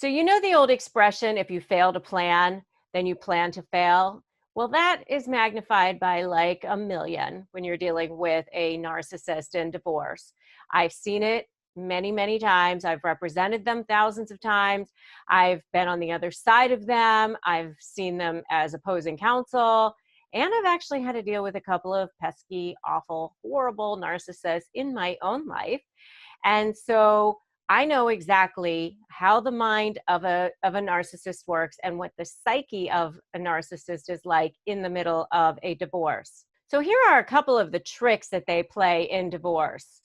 So you know the old expression, if you fail to plan, then you plan to fail? Well, that is magnified by like a million when you're dealing with a narcissist in divorce. I've seen it many, many times. I've represented them thousands of times. I've been on the other side of them. I've seen them as opposing counsel. And I've actually had to deal with a couple of pesky, awful, horrible narcissists in my own life. And so I know exactly how the mind of a narcissist works and what the psyche of a narcissist is like in the middle of a divorce. So here are a couple of the tricks that they play in divorce.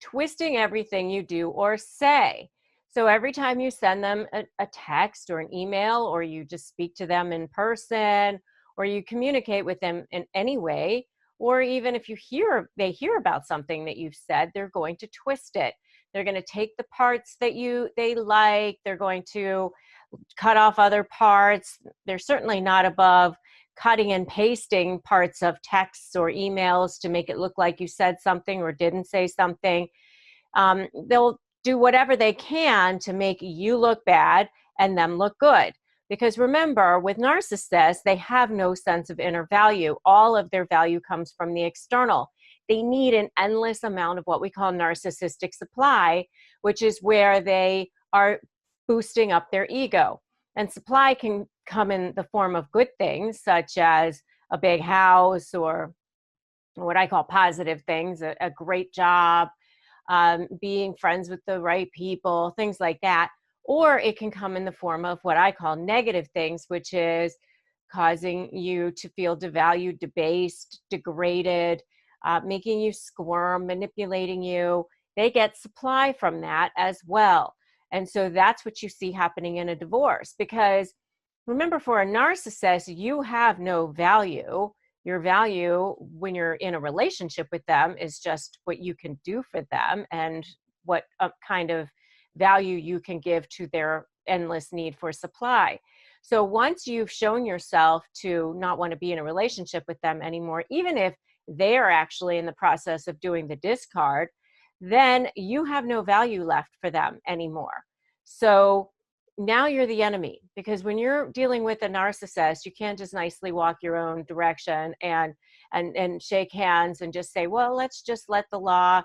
Twisting everything you do or say. So every time you send them a text or an email, or you just speak to them in person, or you communicate with them in any way, or even if they hear about something that you've said, they're going to twist it. They're going to take the parts that they like. They're going to cut off other parts. They're certainly not above cutting and pasting parts of texts or emails to make it look like you said something or didn't say something. They'll do whatever they can to make you look bad and them look good. Because remember, with narcissists, they have no sense of inner value. All of their value comes from the external. They need an endless amount of what we call narcissistic supply, which is where they are boosting up their ego. And supply can come in the form of good things, such as a big house, or what I call positive things, a great job, being friends with the right people, things like that. Or it can come in the form of what I call negative things, which is causing you to feel devalued, debased, degraded, making you squirm, manipulating you. They get supply from that as well. And so that's what you see happening in a divorce. Because remember, for a narcissist, you have no value. Your value when you're in a relationship with them is just what you can do for them and what kind of value you can give to their endless need for supply. So once you've shown yourself to not want to be in a relationship with them anymore, even if they are actually in the process of doing the discard, then you have no value left for them anymore. So now you're the enemy, because when you're dealing with a narcissist, you can't just nicely walk your own direction and shake hands and just say, well, let's just let the law,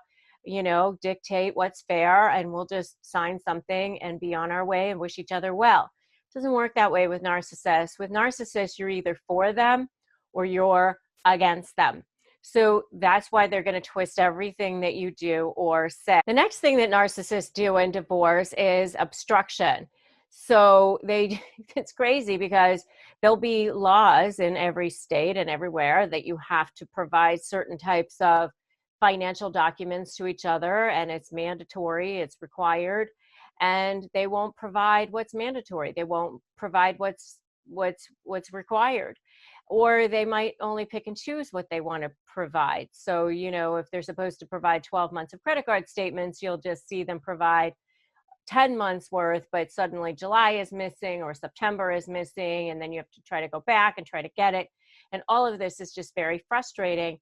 dictate what's fair, and we'll just sign something and be on our way and wish each other well. It doesn't work that way with narcissists. With narcissists, you're either for them or you're against them. So that's why they're going to twist everything that you do or say. The next thing that narcissists do in divorce is obstruction. So it's crazy, because there'll be laws in every state and everywhere that you have to provide certain types of financial documents to each other, and it's mandatory, it's required, and they won't provide what's mandatory. They won't provide what's required, or they might only pick and choose what they want to provide. So, if they're supposed to provide 12 months of credit card statements, you'll just see them provide 10 months worth, but suddenly July is missing or September is missing, and then you have to try to go back and try to get it. And all of this is just very frustrating.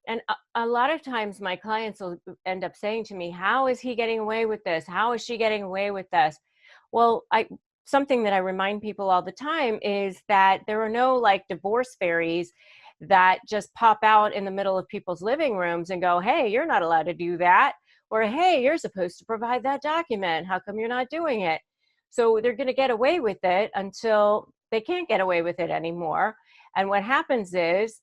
And a lot of times my clients will end up saying to me, how is he getting away with this? How is she getting away with this? Well, something that I remind people all the time is that there are no divorce fairies that just pop out in the middle of people's living rooms and go, hey, you're not allowed to do that. Or, hey, you're supposed to provide that document. How come you're not doing it? So they're going to get away with it until they can't get away with it anymore. And what happens is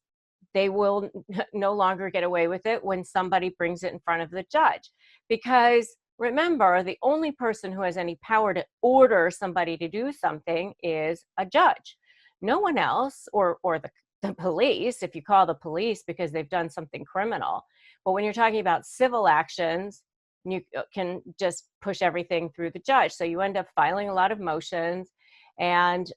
they will no longer get away with it when somebody brings it in front of the judge. Because remember, the only person who has any power to order somebody to do something is a judge. No one else, or the police, if you call the police because they've done something criminal. But when you're talking about civil actions, you can just push everything through the judge. So you end up filing a lot of motions, and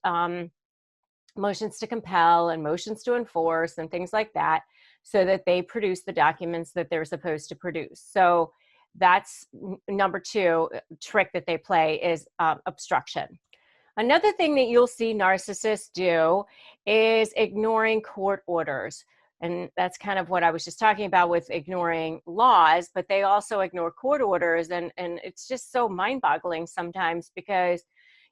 motions to compel and motions to enforce and things like that, so that they produce the documents that they're supposed to produce. So that's number two trick that they play, is obstruction. Another thing that you'll see narcissists do is ignoring court orders. And that's kind of what I was just talking about with ignoring laws, but they also ignore court orders. And it's just so mind-boggling sometimes, because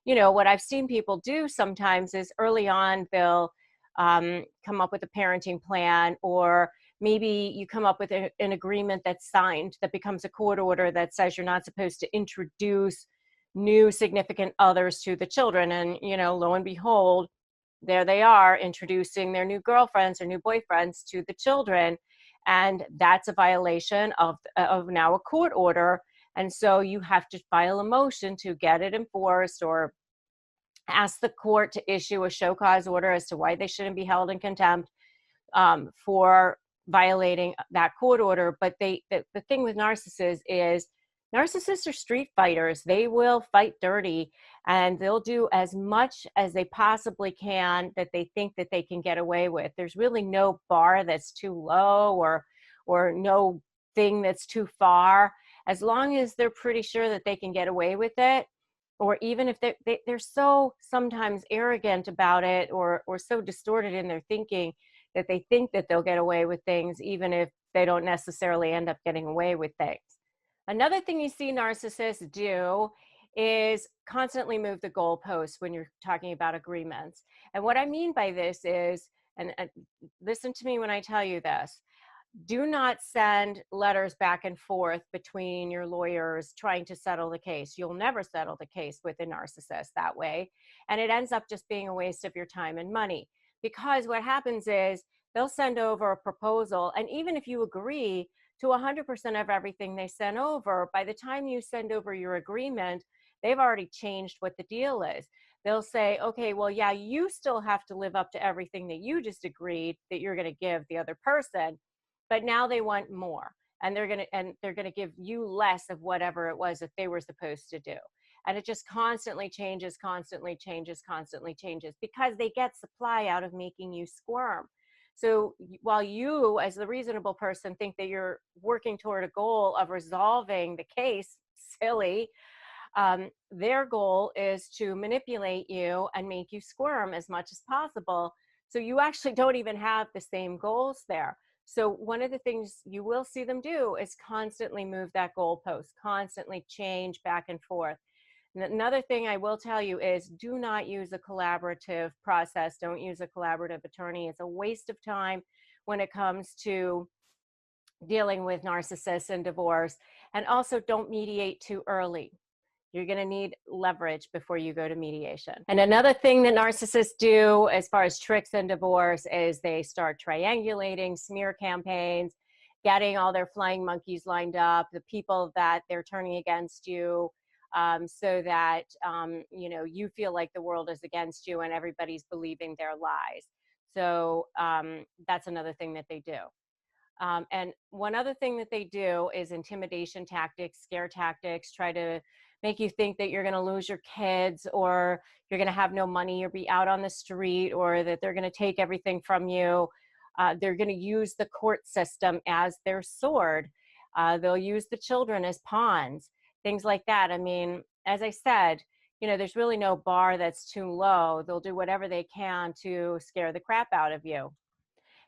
what I've seen people do sometimes is early on, they'll come up with a parenting plan, or maybe you come up with an agreement that's signed that becomes a court order that says you're not supposed to introduce new significant others to the children. And, lo and behold, there they are introducing their new girlfriends or new boyfriends to the children. And that's a violation of now a court order. And so you have to file a motion to get it enforced, or ask the court to issue a show cause order as to why they shouldn't be held in contempt for violating that court order. But the thing with narcissists is narcissists are street fighters. They will fight dirty, and they'll do as much as they possibly can that they think that they can get away with. There's really no bar that's too low, or no thing that's too far, as long as they're pretty sure that they can get away with it. Or even if they're so sometimes arrogant about it, or so distorted in their thinking that they think that they'll get away with things, even if they don't necessarily end up getting away with things. Another thing you see narcissists do is constantly move the goalposts when you're talking about agreements. And what I mean by this is, and listen to me when I tell you this, do not send letters back and forth between your lawyers trying to settle the case. You'll never settle the case with a narcissist that way. And it ends up just being a waste of your time and money. Because what happens is they'll send over a proposal, and even if you agree to 100% of everything they send over, by the time you send over your agreement, they've already changed what the deal is. They'll say, okay, well, yeah, you still have to live up to everything that you just agreed that you're going to give the other person. But now they want more, and they're going to give you less of whatever it was that they were supposed to do. And it just constantly changes, because they get supply out of making you squirm. So while you, as the reasonable person, think that you're working toward a goal of resolving the case, silly, their goal is to manipulate you and make you squirm as much as possible. So you actually don't even have the same goals there. So one of the things you will see them do is constantly move that goalpost, constantly change back and forth. And another thing I will tell you is, do not use a collaborative process. Don't use a collaborative attorney. It's a waste of time when it comes to dealing with narcissists and divorce. And also, don't mediate too early. You're going to need leverage before you go to mediation. And another thing that narcissists do as far as tricks in divorce is they start triangulating, smear campaigns, getting all their flying monkeys lined up, the people that they're turning against you, so that you feel like the world is against you and everybody's believing their lies. So that's another thing that they do. And one other thing that they do is intimidation tactics, scare tactics, try to make you think that you're going to lose your kids, or you're going to have no money, or be out on the street, or that they're going to take everything from you. They're going to use the court system as their sword. They'll use the children as pawns, things like that. I mean, as I said, there's really no bar that's too low. They'll do whatever they can to scare the crap out of you.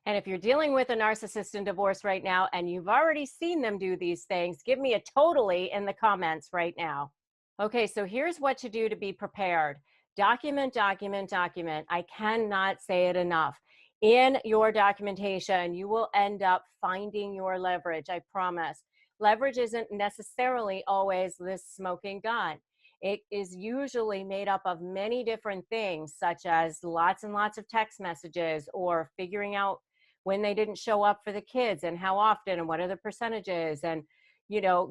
And if you're dealing with a narcissist in divorce right now, and you've already seen them do these things, give me a totally in the comments right now. Okay, so here's what to do to be prepared. Document, document, document. I cannot say it enough. In your documentation, you will end up finding your leverage, I promise. Leverage isn't necessarily always this smoking gun. It is usually made up of many different things, such as lots and lots of text messages, or figuring out when they didn't show up for the kids and how often and what are the percentages, and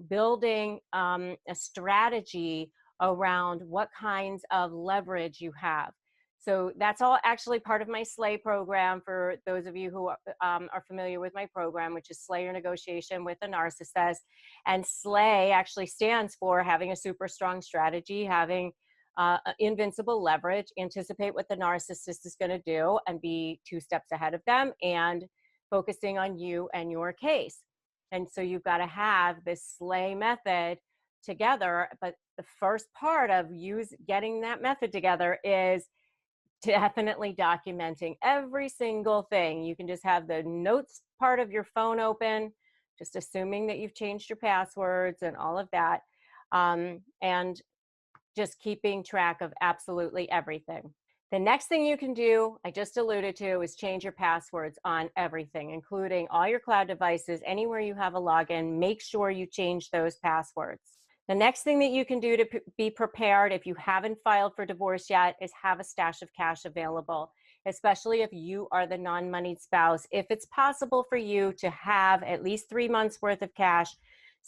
building a strategy around what kinds of leverage you have. So that's all actually part of my SLAY program, for those of you who are familiar with my program, which is Slay Your Negotiation with a Narcissist. And SLAY actually stands for having a super strong strategy, having invincible leverage, anticipate what the narcissist is going to do and be 2 steps ahead of them, and focusing on you and your case. And so you've got to have this SLAY method together. But the first part of getting that method together is definitely documenting every single thing. You can just have the notes part of your phone open, just assuming that you've changed your passwords and all of that. And just keeping track of absolutely everything. The next thing you can do, I just alluded to, is change your passwords on everything, including all your cloud devices. Anywhere you have a login, make sure you change those passwords. The next thing that you can do to be prepared if you haven't filed for divorce yet is have a stash of cash available, especially if you are the non-moneyed spouse. If it's possible for you to have at least 3 months worth of cash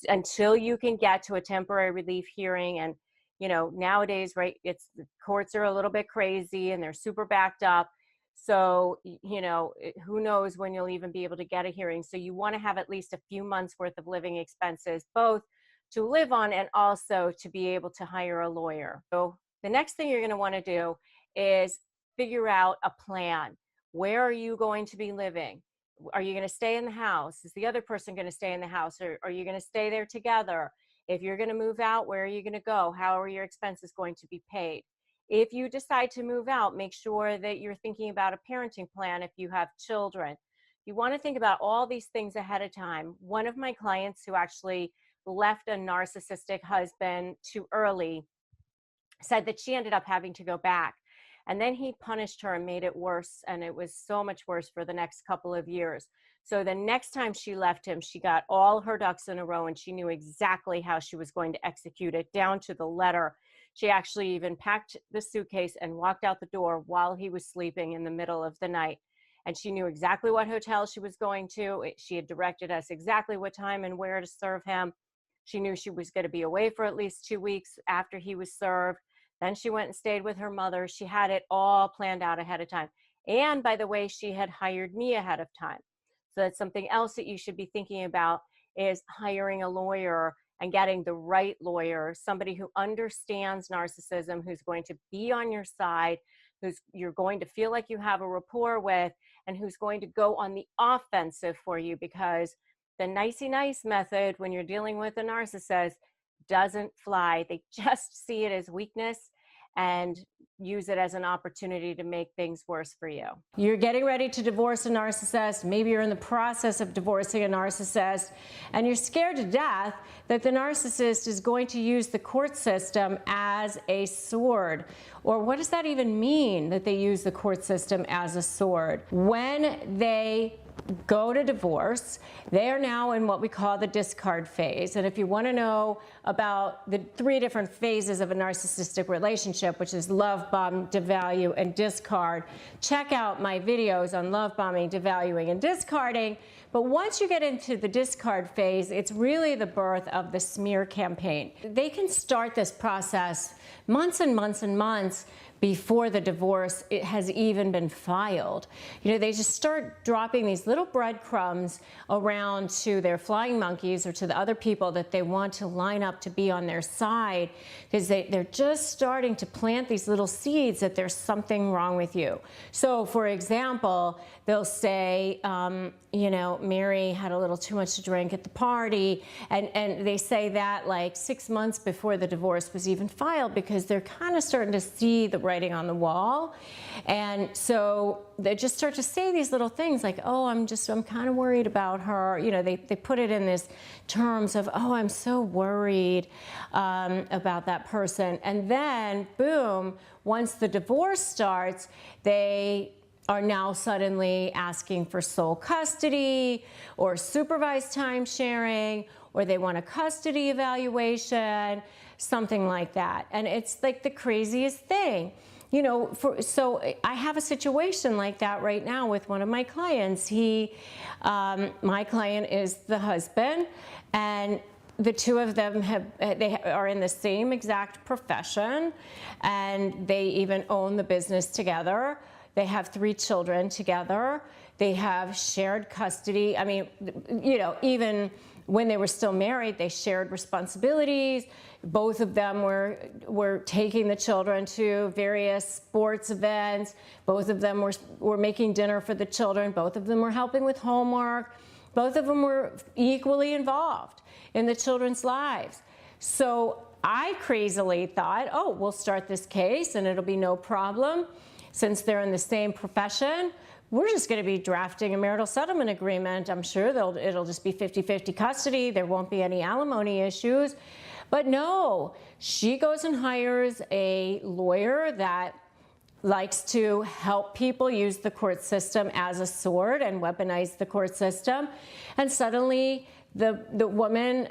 until you can get to a temporary relief hearing. And nowadays, right, the courts are a little bit crazy and they're super backed up. So, who knows when you'll even be able to get a hearing. So you want to have at least a few months worth of living expenses, both to live on and also to be able to hire a lawyer. So the next thing you're going to want to do is figure out a plan. Where are you going to be living? Are you going to stay in the house? Is the other person going to stay in the house, or are you going to stay there together? If you're going to move out, where are you going to go? How are your expenses going to be paid? If you decide to move out, make sure that you're thinking about a parenting plan if you have children. You want to think about all these things ahead of time. One of my clients who actually left a narcissistic husband too early said that she ended up having to go back. And then he punished her and made it worse. And it was so much worse for the next couple of years. So the next time she left him, she got all her ducks in a row and she knew exactly how she was going to execute it down to the letter. She actually even packed the suitcase and walked out the door while he was sleeping in the middle of the night. And she knew exactly what hotel she was going to. She had directed us exactly what time and where to serve him. She knew she was going to be away for at least 2 weeks after he was served. Then she went and stayed with her mother. She had it all planned out ahead of time. And by the way, she had hired me ahead of time. So that's something else that you should be thinking about, is hiring a lawyer and getting the right lawyer, somebody who understands narcissism, who's going to be on your side, you're going to feel like you have a rapport with, and who's going to go on the offensive for you, because the nicey nice method when you're dealing with a narcissist doesn't fly. They just see it as weakness and use it as an opportunity to make things worse for you. You're getting ready to divorce a narcissist. Maybe you're in the process of divorcing a narcissist, and you're scared to death that the narcissist is going to use the court system as a sword. Or what does that even mean, that they use the court system as a sword? When they go to divorce, they are now in what we call the discard phase. And if you want to know about the 3 different phases of a narcissistic relationship, which is love bomb, devalue, and discard, check out my videos on love bombing, devaluing, and discarding. But once you get into the discard phase, it's really the birth of the smear campaign. They can start this process months and months and months before the divorce has even been filed. They just start dropping these little breadcrumbs around to their flying monkeys or to the other people that they want to line up to be on their side, because they're just starting to plant these little seeds that there's something wrong with you. So, for example, they'll say, Mary had a little too much to drink at the party, and they say that like 6 months before the divorce was even filed, because they're kind of starting to see the writing on the wall. And so they just start to say these little things like, oh, I'm kind of worried about her. They put it in this terms of, oh, I'm so worried about that person. And then, boom, once the divorce starts, they are now suddenly asking for sole custody or supervised time sharing, or they want a custody evaluation, something like that. And it's like the craziest thing. So I have a situation like that right now with one of my clients. My client is the husband, and the two of them are in the same exact profession, and they even own the business together. They have 3 children together. They have shared custody. I mean, even when they were still married, they shared responsibilities. Both of them were taking the children to various sports events. Both of them were making dinner for the children. Both of them were helping with homework. Both of them were equally involved in the children's lives. So I crazily thought, oh, we'll start this case and it'll be no problem. Since they're in the same profession, we're just going to be drafting a marital settlement agreement. I'm sure it'll just be 50-50 custody. There won't be any alimony issues. But no, she goes and hires a lawyer that likes to help people use the court system as a sword and weaponize the court system. And suddenly the woman,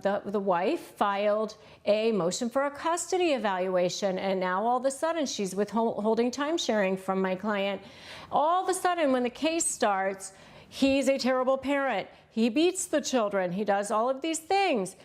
the wife, filed a motion for a custody evaluation, and now all of a sudden she's withholding time sharing from my client. All of a sudden, when the case starts, he's a terrible parent. He beats the children. He does all of these things.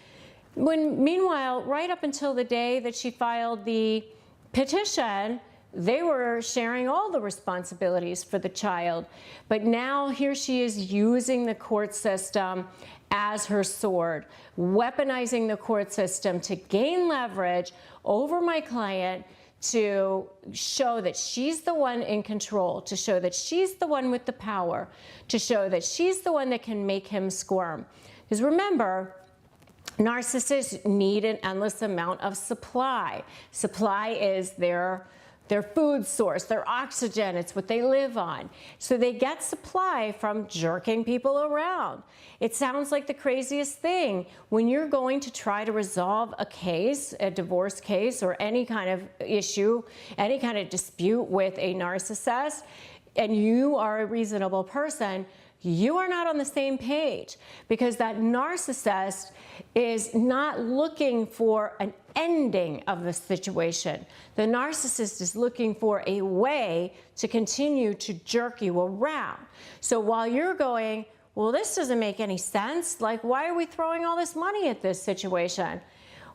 Meanwhile, right up until the day that she filed the petition, they were sharing all the responsibilities for the child. But now here she is using the court system as her sword, weaponizing the court system to gain leverage over my client, to show that she's the one in control, to show that she's the one with the power, to show that she's the one that can make him squirm. Because remember, narcissists need an endless amount of supply. Supply is their food source, their oxygen, it's what they live on. So they get supply from jerking people around. It sounds like the craziest thing. When you're going to try to resolve a case, a divorce case, or any kind of issue, any kind of dispute with a narcissist, and you are a reasonable person, you are not on the same page, because that narcissist is not looking for an ending of the situation. The narcissist is looking for a way to continue to jerk you around. So while you're going, well, this doesn't make any sense. Like, why are we throwing all this money at this situation?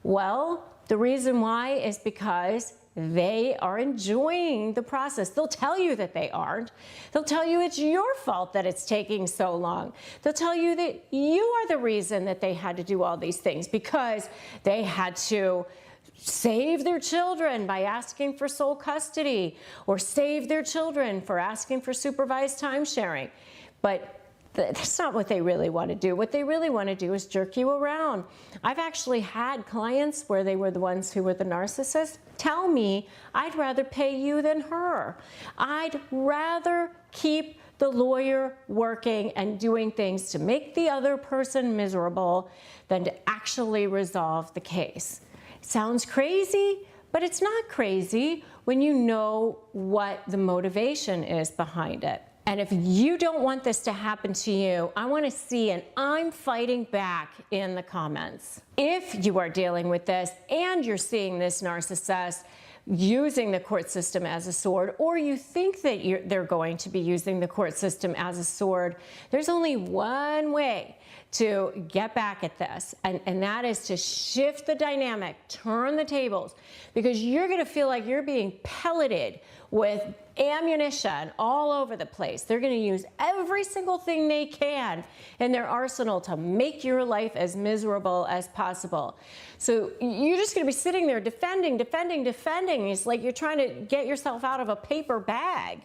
Well, the reason why is because they are enjoying the process. They'll tell you that they aren't. They'll tell you it's your fault that it's taking so long. They'll tell you that you are the reason that they had to do all these things, because they had to save their children by asking for sole custody, or save their children for asking for supervised time sharing. But that's not what they really want to do. What they really want to do is jerk you around. I've actually had clients where they were the ones who were the narcissists tell me, I'd rather pay you than her. I'd rather keep the lawyer working and doing things to make the other person miserable than to actually resolve the case. It sounds crazy, but it's not crazy when you know what the motivation is behind it. And if you don't want this to happen to you, I want to see an I'm fighting back in the comments. If you are dealing with this and you're seeing this narcissist using the court system as a sword, or you think that they're going to be using the court system as a sword, there's only one way to get back at this, and that is to shift the dynamic, turn the tables, because you're going to feel like you're being pelleted with ammunition all over the place. They're going to use every single thing they can in their arsenal to make your life as miserable as possible. So you're just going to be sitting there defending. It's like you're trying to get yourself out of a paper bag.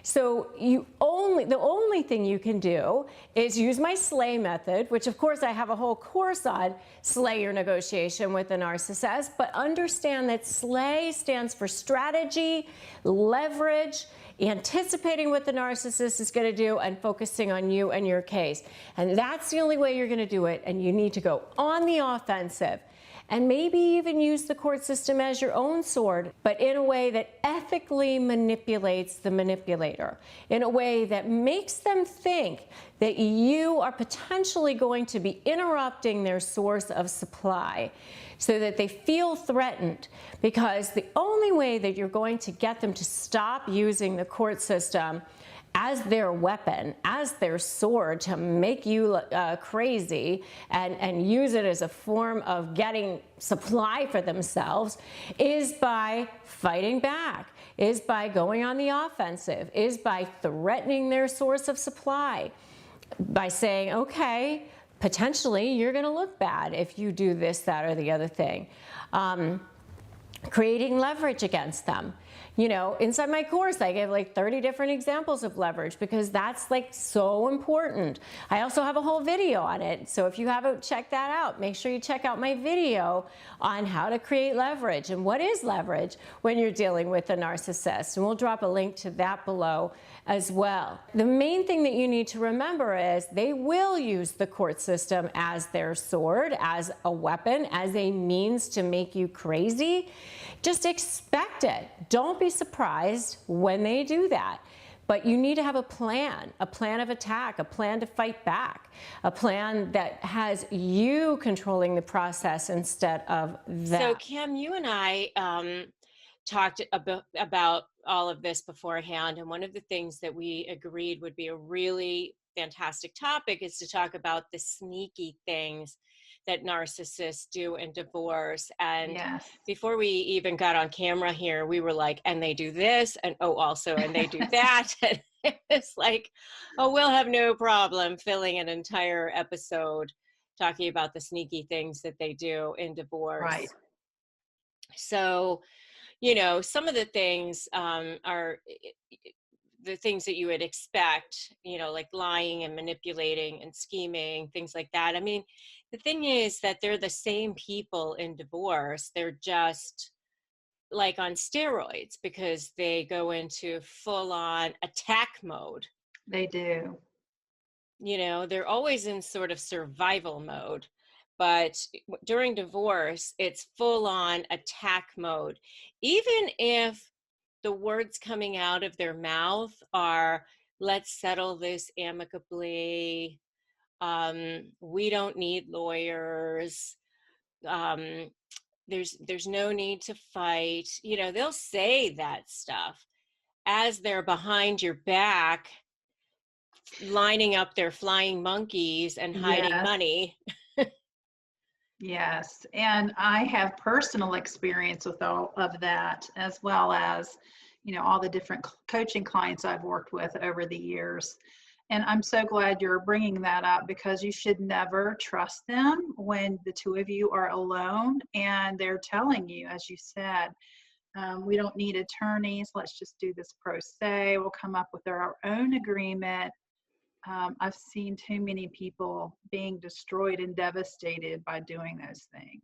So the only thing you can do is use my SLAY method, which of course I have a whole course on slay your negotiation with a narcissist, but understand that SLAY stands for strategy, leverage, anticipating what the narcissist is going to do, and focusing on you and your case. And that's the only way you're going to do it, and you need to go on the offensive. And maybe even use the court system as your own sword, but in a way that ethically manipulates the manipulator, in a way that makes them think that you are potentially going to be interrupting their source of supply, so that they feel threatened. Because the only way that you're going to get them to stop using the court system as their weapon, as their sword to make you crazy and use it as a form of getting supply for themselves, is by fighting back, is by going on the offensive, is by threatening their source of supply, by saying, okay, potentially you're going to look bad if you do this, that, or the other thing. creating leverage against them. You know, inside my course, I give like 30 different examples of leverage because that's like so important. I also have a whole video on it. So if you haven't checked that out, make sure you check out my video on how to create leverage and what is leverage when you're dealing with a narcissist. And we'll drop a link to that below as well. The main thing that you need to remember is they will use the court system as their sword, as a weapon, as a means to make you crazy. Just expect it. Don't be surprised when they do that. But you need to have a plan of attack, a plan to fight back, a plan that has you controlling the process instead of them. So Kim, you and I talked about all of this beforehand, and one of the things that we agreed would be a really fantastic topic is to talk about the sneaky things that narcissists do in divorce. And yes, before we even got on camera here, we were like, and they do this, and oh, also, and they do that. And it's like, oh, we'll have no problem filling an entire episode talking about the sneaky things that they do in divorce. Right. So, you know, some of the things are the things that you would expect, you know, like lying and manipulating and scheming, things like that. I mean, the thing is that they're the same people in divorce. They're just like on steroids because they go into full-on attack mode. They do. You know, they're always in sort of survival mode. But during divorce, it's full-on attack mode. Even if the words coming out of their mouth are, let's settle this amicably, we don't need lawyers, there's no need to fight. You know, they'll say that stuff as they're behind your back, lining up their flying monkeys and hiding money. Yes, and I have personal experience with all of that, as well as, you know, all the different coaching clients I've worked with over the years. And I'm so glad you're bringing that up because you should never trust them when the two of you are alone and they're telling you, as you said, we don't need attorneys, let's just do this pro se, we'll come up with our own agreement. I've seen too many people being destroyed and devastated by doing those things.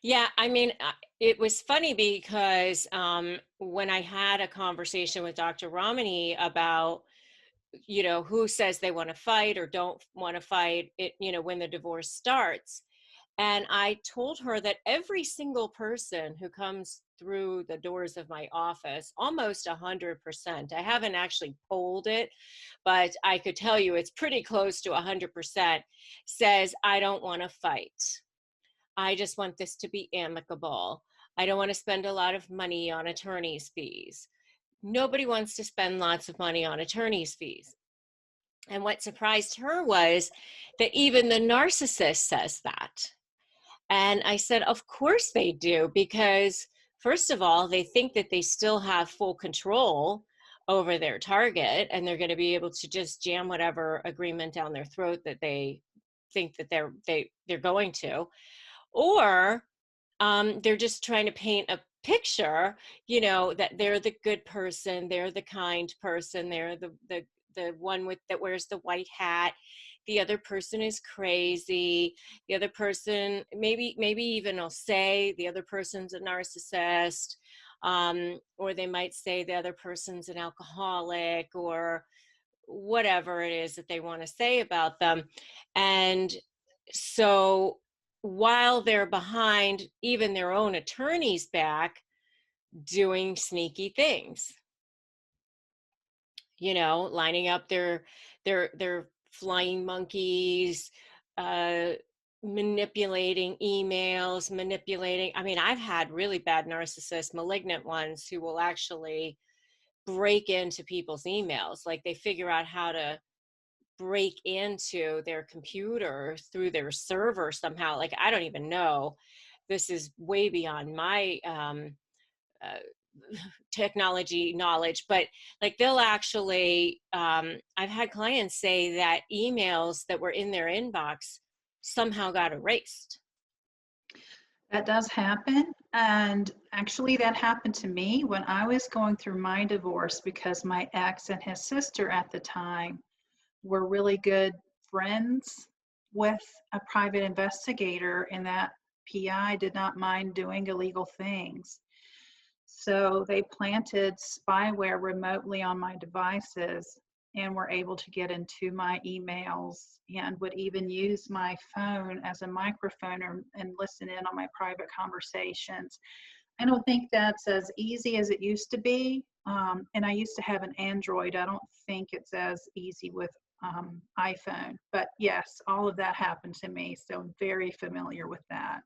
Yeah, I mean, it was funny because when I had a conversation with Dr. Ramani about, you know, who says they want to fight or don't want to fight, it, you know, when the divorce starts. And I told her that every single person who comes through the doors of my office, almost 100%, I haven't actually polled it, but I could tell you it's pretty close to 100%, says, I don't want to fight. I just want this to be amicable. I don't want to spend a lot of money on attorney's fees. Nobody wants to spend lots of money on attorney's fees. And what surprised her was that even the narcissist says that. And I said, of course they do, because first of all, they think that they still have full control over their target and they're going to be able to just jam whatever agreement down their throat that they think that they're going to. Or they're just trying to paint a picture, you know, that they're the good person, they're the kind person, they're the one that wears the white hat. The other person is crazy. The other person, maybe even will say the other person's a narcissist, or they might say the other person's an alcoholic, or whatever it is that they want to say about them. And so while they're behind even their own attorney's back doing sneaky things, you know, lining up their flying monkeys, manipulating emails, I mean, I've had really bad narcissists, malignant ones, who will actually break into people's emails. Like they figure out how to break into their computer through their server somehow. Like, I don't even know. This is way beyond my technology knowledge, but like they'll actually, I've had clients say that emails that were in their inbox somehow got erased. That does happen. And actually, that happened to me when I was going through my divorce because my ex and his sister at the time were really good friends with a private investigator, and that PI did not mind doing illegal things. So they planted spyware remotely on my devices and were able to get into my emails and would even use my phone as a microphone and listen in on my private conversations. I don't think that's as easy as it used to be. And I used to have an Android. I don't think it's as easy with iPhone. But yes, all of that happened to me. So I'm very familiar with that.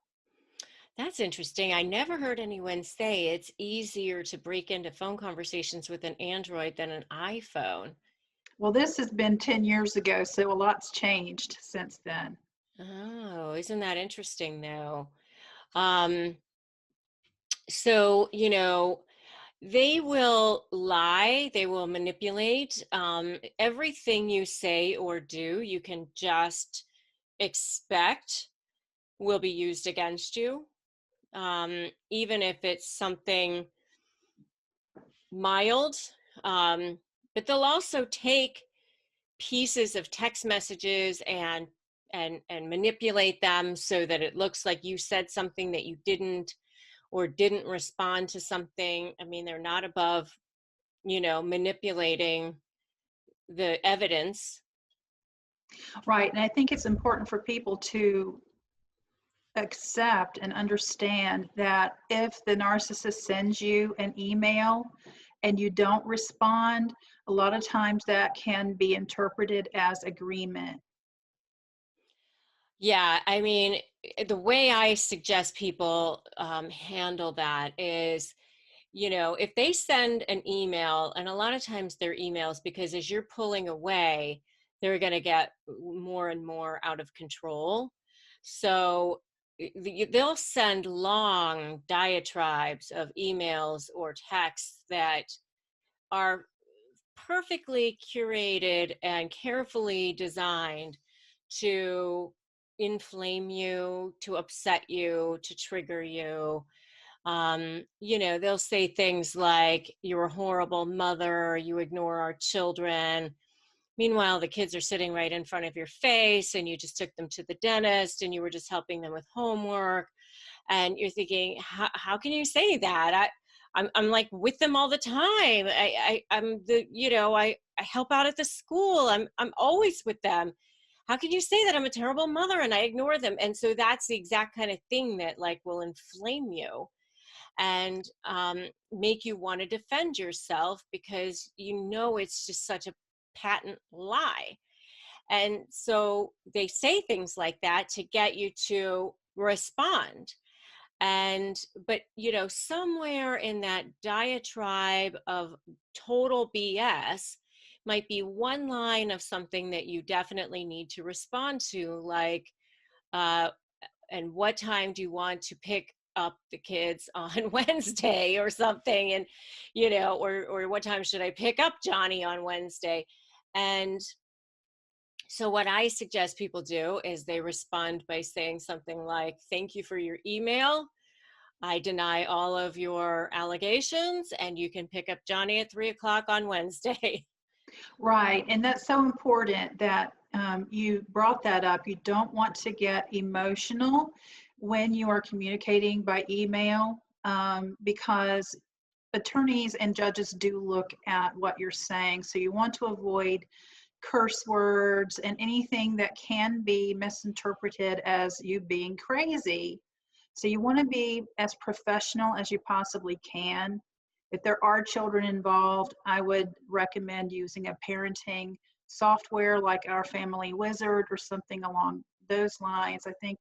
That's interesting. I never heard anyone say it's easier to break into phone conversations with an Android than an iPhone. Well, this has been 10 years ago, so a lot's changed since then. Oh, isn't that interesting though? Um, so, they will lie, they will manipulate. Everything you say or do, you can just expect will be used against you. Even if it's something mild. But they'll also take pieces of text messages and manipulate them so that it looks like you said something that you didn't, or didn't respond to something. I mean, they're not above, manipulating the evidence. Right. And I think it's important for people to accept and understand that if the narcissist sends you an email and you don't respond, a lot of times that can be interpreted as agreement. Yeah, I mean, the way I suggest people handle that is, if they send an email, and a lot of times they're emails because as you're pulling away, they're going to get more and more out of control. So they'll send long diatribes of emails or texts that are perfectly curated and carefully designed to inflame you, to upset you, to trigger you. They'll say things like, "You're a horrible mother, you ignore our children." Meanwhile, the kids are sitting right in front of your face and you just took them to the dentist and you were just helping them with homework. And you're thinking, how can you say that? I'm like with them all the time. I'm I help out at the school. I'm always with them. How can you say that I'm a terrible mother and I ignore them? And so that's the exact kind of thing that like will inflame you and make you want to defend yourself because it's just such a patent lie. And so they say things like that to get you to respond. But somewhere in that diatribe of total BS might be one line of something that you definitely need to respond to, like, uh, and what time do you want to pick up the kids on Wednesday or something? And, or what time should I pick up Johnny on Wednesday? And so what I suggest people do is they respond by saying something like, "Thank you for your email. I deny all of your allegations and you can pick up Johnny at 3 o'clock on Wednesday." Right. And that's so important that you brought that up. You don't want to get emotional when you are communicating by email because attorneys and judges do look at what you're saying. So you want to avoid curse words and anything that can be misinterpreted as you being crazy. So you want to be as professional as you possibly can. If there are children involved, I would recommend using a parenting software like Our Family Wizard or something along those lines. I think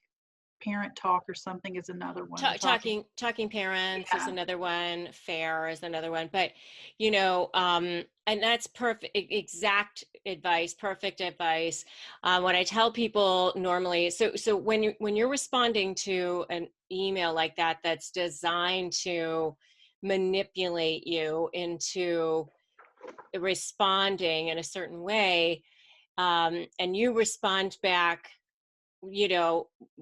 Parent Talk or something is another one. Talking parents is Yeah. another one. Fair is another one. But and that's perfect, exact advice, perfect advice. When I tell people normally, so when you're responding to an email like that that's designed to manipulate you into responding in a certain way, and you respond back,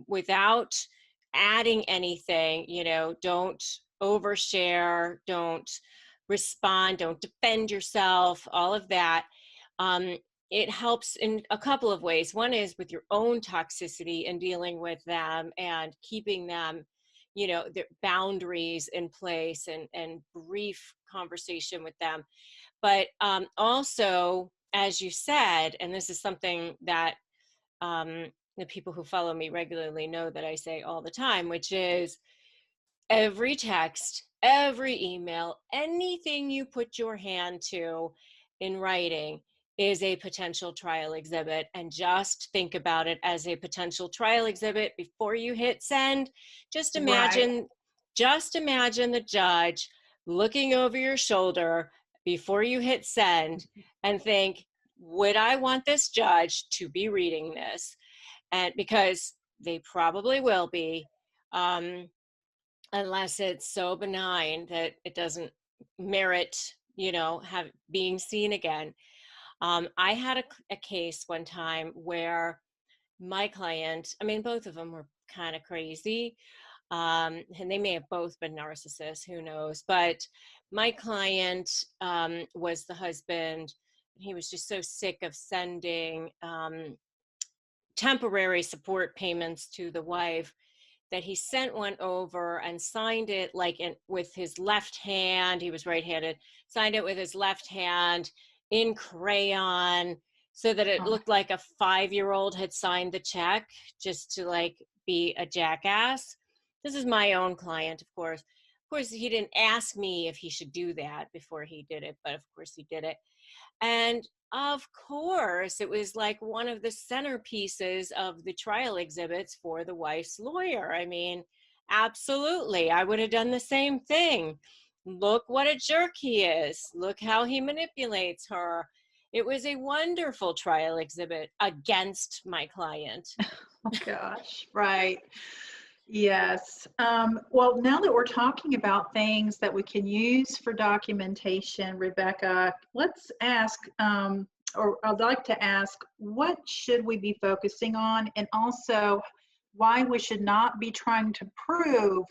without adding anything, don't overshare, don't respond, don't defend yourself, all of that. Um, it helps in a couple of ways. One is with your own toxicity and dealing with them and keeping them, their boundaries in place, and brief conversation with them. But also, as you said, and this is something that the people who follow me regularly know that I say all the time, which is every text, every email, anything you put your hand to in writing is a potential trial exhibit. And just think about it as a potential trial exhibit before you hit send. Just Right. imagine, just imagine the judge looking over your shoulder before you hit send and think, would I want this judge to be reading this? And because they probably will be. Unless it's so benign that it doesn't merit, have being seen again. I had a case one time where my client, I mean, both of them were kind of crazy, and they may have both been narcissists, who knows? But my client was the husband. He was just so sick of sending temporary support payments to the wife that he sent one over and signed it with his left hand. He was right-handed, signed it with his left hand in crayon so that it Oh, looked like a 5-year-old had signed the check, just to be a jackass. This is my own client, of course. Of course, he didn't ask me if he should do that before he did it, but of course he did it. And of course, it was like one of the centerpieces of the trial exhibits for the wife's lawyer. I mean, absolutely. I would have done the same thing. Look what a jerk he is. Look how he manipulates her. It was a wonderful trial exhibit against my client. oh gosh, right. Yes. Well, now that we're talking about things that we can use for documentation, Rebecca, let's ask, or I'd like to ask, what should we be focusing on? And also, why we should not be trying to prove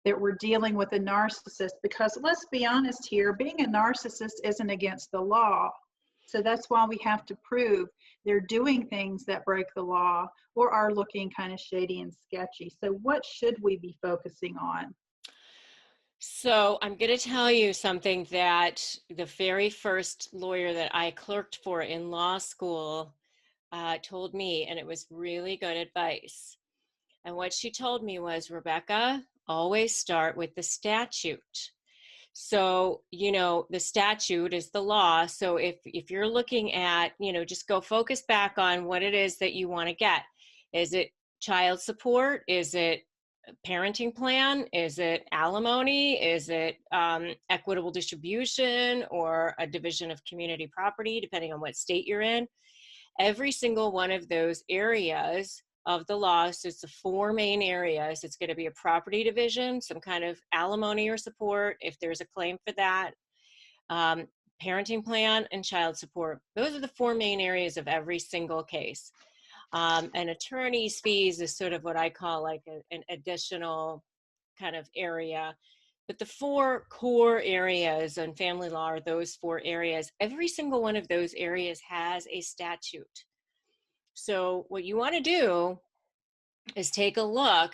that we're dealing with a narcissist? Because let's be honest here, being a narcissist isn't against the law. So that's why we have to prove they're doing things that break the law or are looking kind of shady and sketchy. So what should we be focusing on? So I'm going to tell you something that the very first lawyer that I clerked for in law school told me, and it was really good advice. And what she told me was, Rebecca, always start with the statute. So, the statute is the law. So if you're looking at, just go focus back on what it is that you want to get. Is it child support? Is it parenting plan? Is it alimony? Is it equitable distribution or a division of community property, depending on what state you're in? Every single one of those areas of the law, so it's the 4 main areas. It's going to be a property division, some kind of alimony or support, if there's a claim for that, parenting plan, and child support. Those are the 4 main areas of every single case. And attorney's fees is sort of what I call an additional kind of area. But the 4 core areas in family law are those 4 areas. Every single one of those areas has a statute. So what you want to do is take a look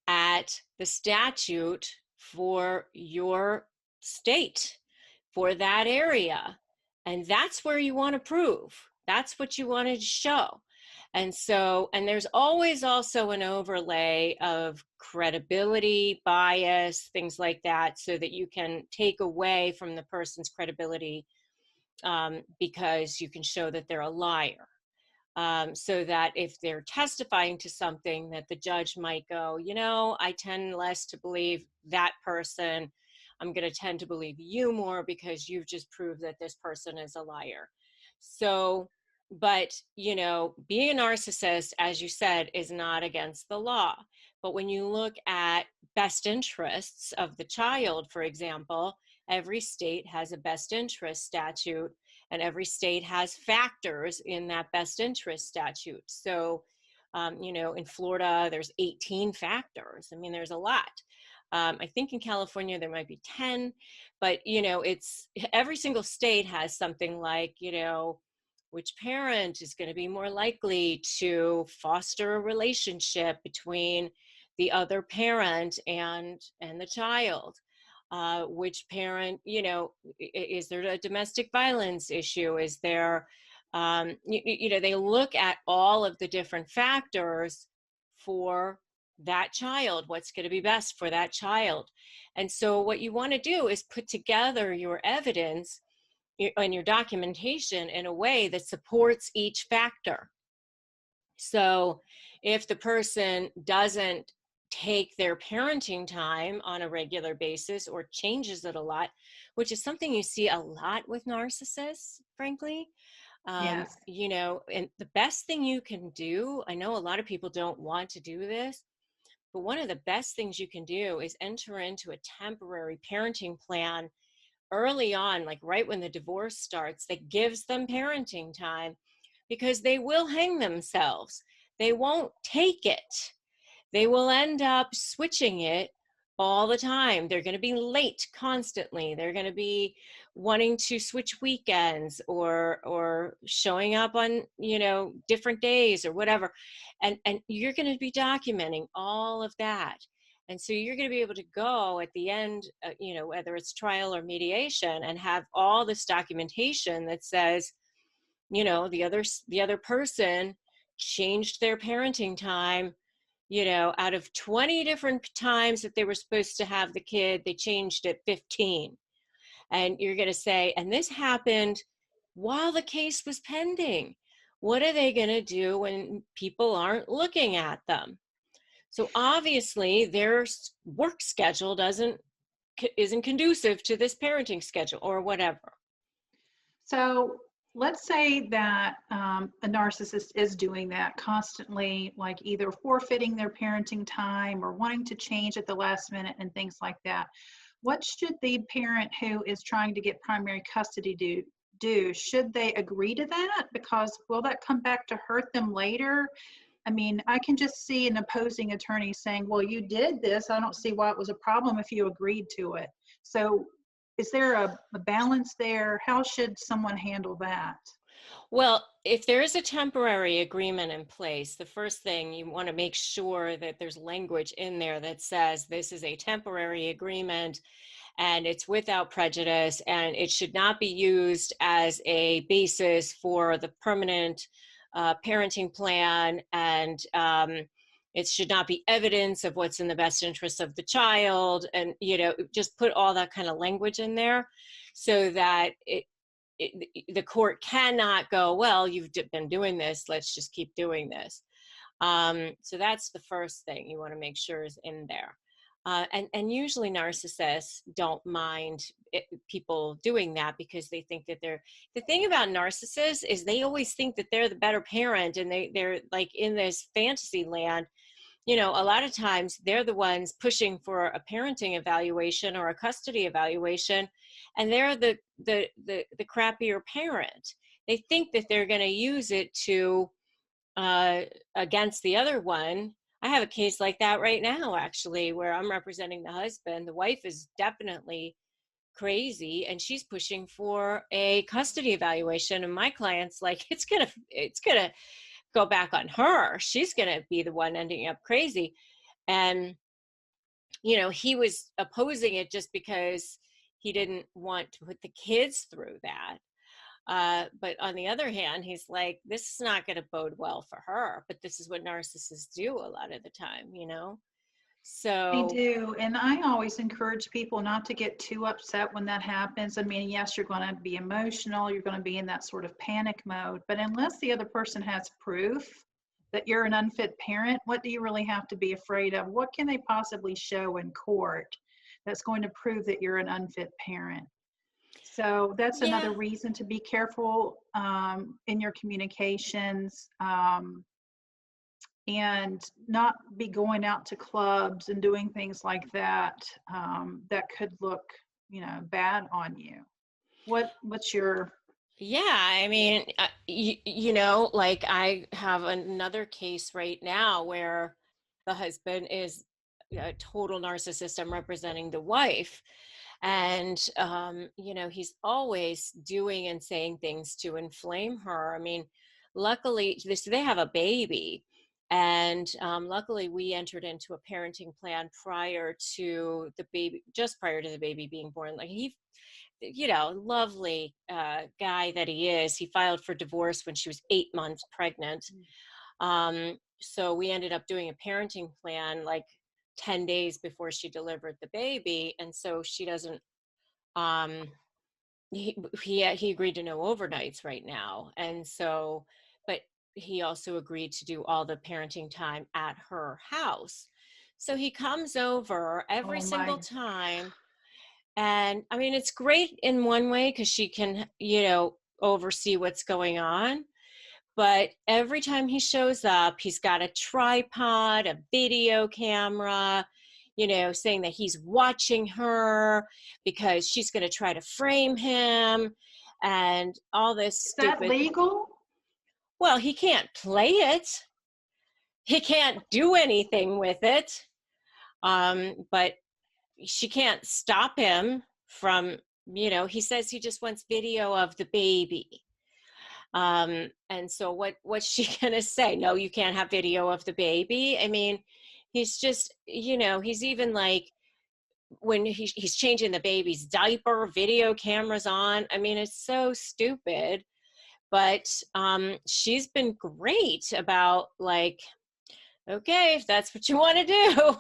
at the statute for your state, for that area. And that's where you want to prove. That's what you want to show. And there's always also an overlay of credibility, bias, things like that, so that you can take away from the person's credibility, because you can show that they're a liar. So that if they're testifying to something, that the judge might go, I tend less to believe that person. I'm going to tend to believe you more because you've just proved that this person is a liar. So, but, being a narcissist, as you said, is not against the law. But when you look at best interests of the child, for example, every state has a best interest statute, and every state has factors in that best interest statute. So In Florida, there's 18 factors. I mean, there's a lot. I think in California, there might be 10, but, it's every single state has something like, which parent is going to be more likely to foster a relationship between the other parent and the child. Which parent, is there a domestic violence issue? Is there, they look at all of the different factors for that child, what's going to be best for that child. And so what you want to do is put together your evidence and your documentation in a way that supports each factor. So if the person doesn't take their parenting time on a regular basis or changes it a lot, which is something you see a lot with narcissists, frankly. Yes. And the best thing you can do, I know a lot of people don't want to do this, but one of the best things you can do is enter into a temporary parenting plan early on, like right when the divorce starts, that gives them parenting time, because they will hang themselves. They won't take it. They will end up switching it all the time. They're going to be late constantly. They're going to be wanting to switch weekends or showing up on, different days or whatever. And you're going to be documenting all of that. And so you're going to be able to go at the end, whether it's trial or mediation, and have all this documentation that says, the other person changed their parenting time. Out of 20 different times that they were supposed to have the kid, they changed it 15. And you're going to say, and this happened while the case was pending. What are they going to do when people aren't looking at them? So obviously their work schedule isn't conducive to this parenting schedule or whatever. So let's say that a narcissist is doing that constantly, like either forfeiting their parenting time or wanting to change at the last minute and things like that. What should the parent who is trying to get primary custody do? Should they agree to that? Because will that come back to hurt them later? I mean, I can just see an opposing attorney saying, well, you did this. I don't see why it was a problem if you agreed to it. So is there a balance there? How should someone handle that? Well, if there is a temporary agreement in place, the first thing you want to make sure that there's language in there that says this is a temporary agreement and it's without prejudice, and it should not be used as a basis for the permanent parenting plan, and it should not be evidence of what's in the best interest of the child, and just put all that kind of language in there so that the court cannot go, well, you've been doing this, let's just keep doing this. So that's the first thing you want to make sure is in there. And usually narcissists don't mind people doing that, because they think that the thing about narcissists is they always think that they're the better parent, and they're like in this fantasy land. A lot of times they're the ones pushing for a parenting evaluation or a custody evaluation, and they're the crappier parent. They think that they're going to use it to against the other one. I have a case like that right now, actually, where I'm representing the husband. The wife is definitely crazy, and she's pushing for a custody evaluation. And my client's like, it's gonna go back on her. She's gonna be the one ending up crazy. And he was opposing it just because he didn't want to put the kids through that. But on the other hand, he's like, this is not going to bode well for her. But this is what narcissists do a lot of the time, So They do. And I always encourage people not to get too upset when that happens. I mean, yes, you're going to be emotional. You're going to be in that sort of panic mode. But unless the other person has proof that you're an unfit parent, what do you really have to be afraid of? What can they possibly show in court that's going to prove that you're an unfit parent? So that's another reason to be careful in your communications, and not be going out to clubs and doing things like that that could look, bad on you. What's your Yeah, I mean, you know, like I have another case right now where the husband is a total narcissist. I'm representing the wife. And, you know, he's always doing and saying things to inflame her. I mean, luckily, they have a baby. And luckily, we entered into a parenting plan prior to the baby, just prior to the baby being born. Like he, you know, lovely guy that he is. He filed for divorce when she was 8 months pregnant. So we ended up doing a parenting plan like 10 days before she delivered the baby. And so she doesn't, um, he agreed to no overnights right now. And so, but he also agreed to do all the parenting time at her house. So he comes over every Oh single my, time, and I mean, it's great in one way because she can, you know, oversee what's going on. But every time he shows up, he's got a tripod, a video camera, you know, saying that he's watching her because she's going to try to frame him and all this is that stupid. legal? Well, he can't play it, he can't do anything with it. But she can't stop him from, you know, he says he just wants video of the baby. And so what's she gonna say? No, you can't have video of the baby. I mean, he's just, you know, he's even like when he's changing the baby's diaper, video cameras on. I mean, it's so stupid. But she's been great about like, okay, if that's what you want to do,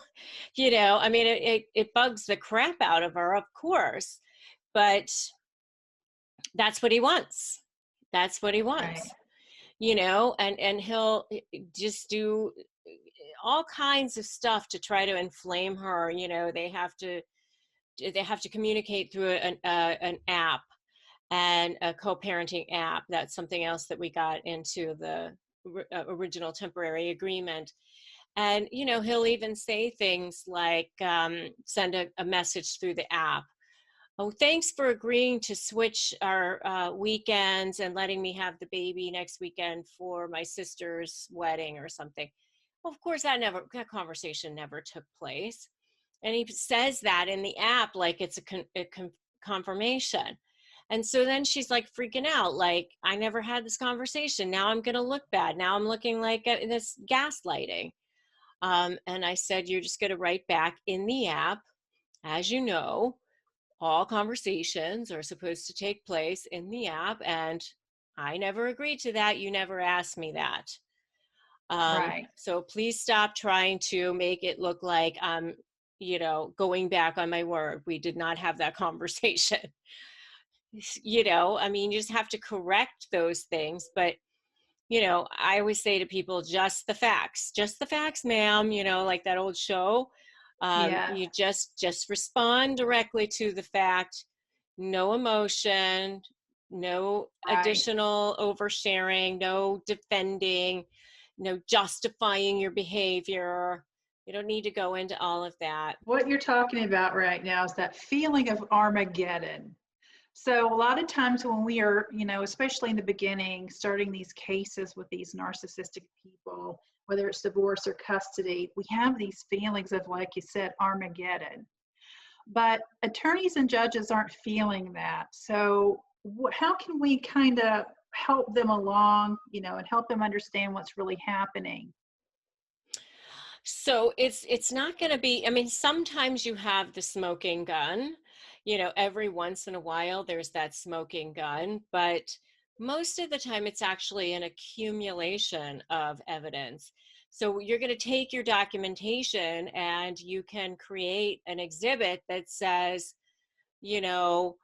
you know, I mean, it bugs the crap out of her, of course, but that's what he wants. That's what he Right. wants, you know, and he'll just do all kinds of stuff to try to inflame her. You know, they have to communicate through an app and a co-parenting app. That's something else that we got into the original temporary agreement. And, you know, he'll even say things like, send a message through the app. Oh, thanks for agreeing to switch our weekends and letting me have the baby next weekend for my sister's wedding or something. Well, of course, that conversation never took place. And he says that in the app like it's a confirmation. And so then she's like freaking out, like, I never had this conversation. Now I'm going to look bad. Now I'm looking like this gaslighting. And I said, you're just going to write back in the app, as you know, all conversations are supposed to take place in the app. And I never agreed to that. You never asked me that. Right. So please stop trying to make it look like I'm, you know, going back on my word. We did not have that conversation. You know, I mean, you just have to correct those things. But you know, I always say to people, just the facts, ma'am, you know, like that old show. Yeah. You just respond directly to the fact, no emotion, no Right. additional oversharing, no defending, no justifying your behavior. You don't need to go into all of that. What you're talking about right now is that feeling of Armageddon. So a lot of times when we are, you know, especially in the beginning, starting these cases with these narcissistic people, whether it's divorce or custody, we have these feelings of, like you said, Armageddon. But attorneys and judges aren't feeling that. So how can we kind of help them along, you know, and help them understand what's really happening? So it's not going to be, I mean, sometimes you have the smoking gun, you know, every once in a while there's that smoking gun, but most of the time it's actually an accumulation of evidence. So you're going to take your documentation and you can create an exhibit that says, you know,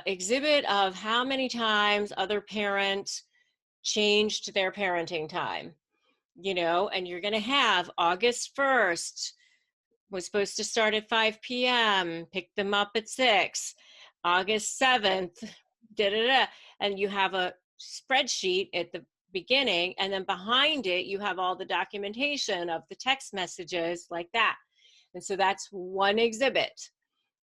exhibit of how many times other parents changed their parenting time, you know, and you're going to have August 1st was supposed to start at 5 p.m., pick them up at 6, August 7th, da da da. And you have a spreadsheet at the beginning, and then behind it, you have all the documentation of the text messages like that. And so that's one exhibit.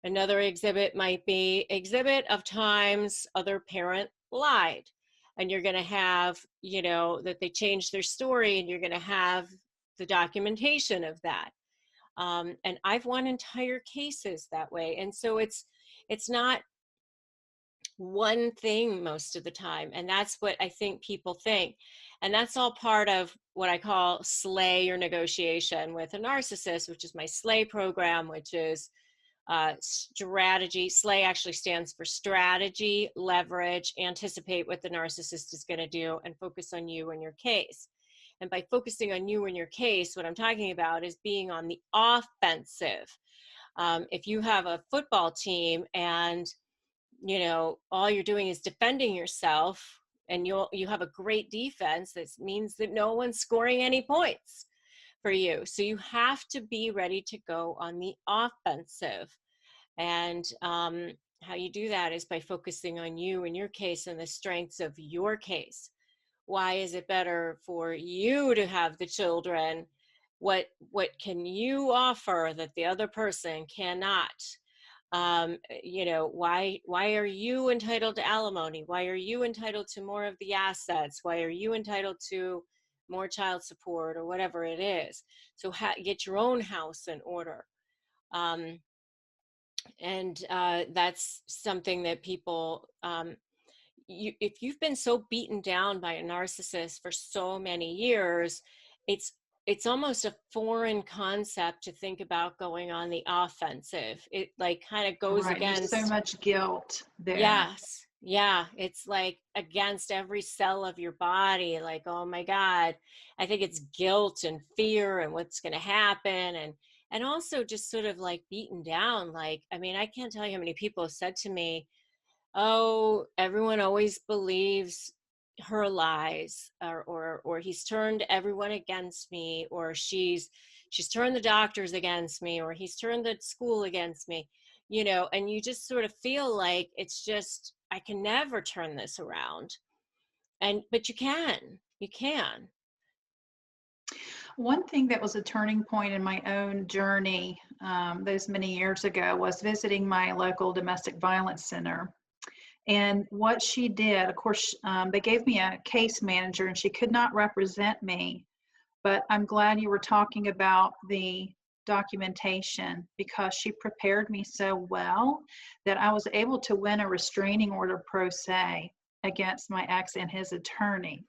Another exhibit might be exhibit of times other parent lied. And you're going to have, that they changed their story, and you're going to have the documentation of that. And I've won entire cases that way. And so it's not one thing most of the time. And that's what I think people think. And that's all part of what I call slay or negotiation with a narcissist, which is my slay program, which is strategy. SLAY actually stands for strategy, leverage, anticipate what the narcissist is going to do, and focus on you and your case. And by focusing on you and your case, what I'm talking about is being on the offensive. If you have a football team and all you're doing is defending yourself, and you have a great defense, that means that no one's scoring any points for you. So you have to be ready to go on the offensive. And how you do that is by focusing on you and your case and the strengths of your case. Why is it better for you to have the children? What can you offer that the other person cannot? Why are you entitled to alimony? Why are you entitled to more of the assets? Why are you entitled to more child support, or whatever it is? So get your own house in order. And that's something that people, if you've been so beaten down by a narcissist for so many years, it's almost a foreign concept to think about going on the offensive. It like kind of goes against. There's so much guilt there. Yes. Yeah. It's like against every cell of your body. Like, oh my God, I think it's guilt and fear and what's going to happen. And also just sort of like beaten down. Like, I mean, I can't tell you how many people have said to me, oh, everyone always believes her lies, or he's turned everyone against me, or she's turned the doctors against me, or he's turned the school against me, and you just sort of feel like it's just, I can never turn this around. But you can. One thing that was a turning point in my own journey those many years ago was visiting my local domestic violence center. And what she did, of course, they gave me a case manager, and she could not represent me. But I'm glad you were talking about the documentation, because she prepared me so well that I was able to win a restraining order pro se against my ex and his attorney.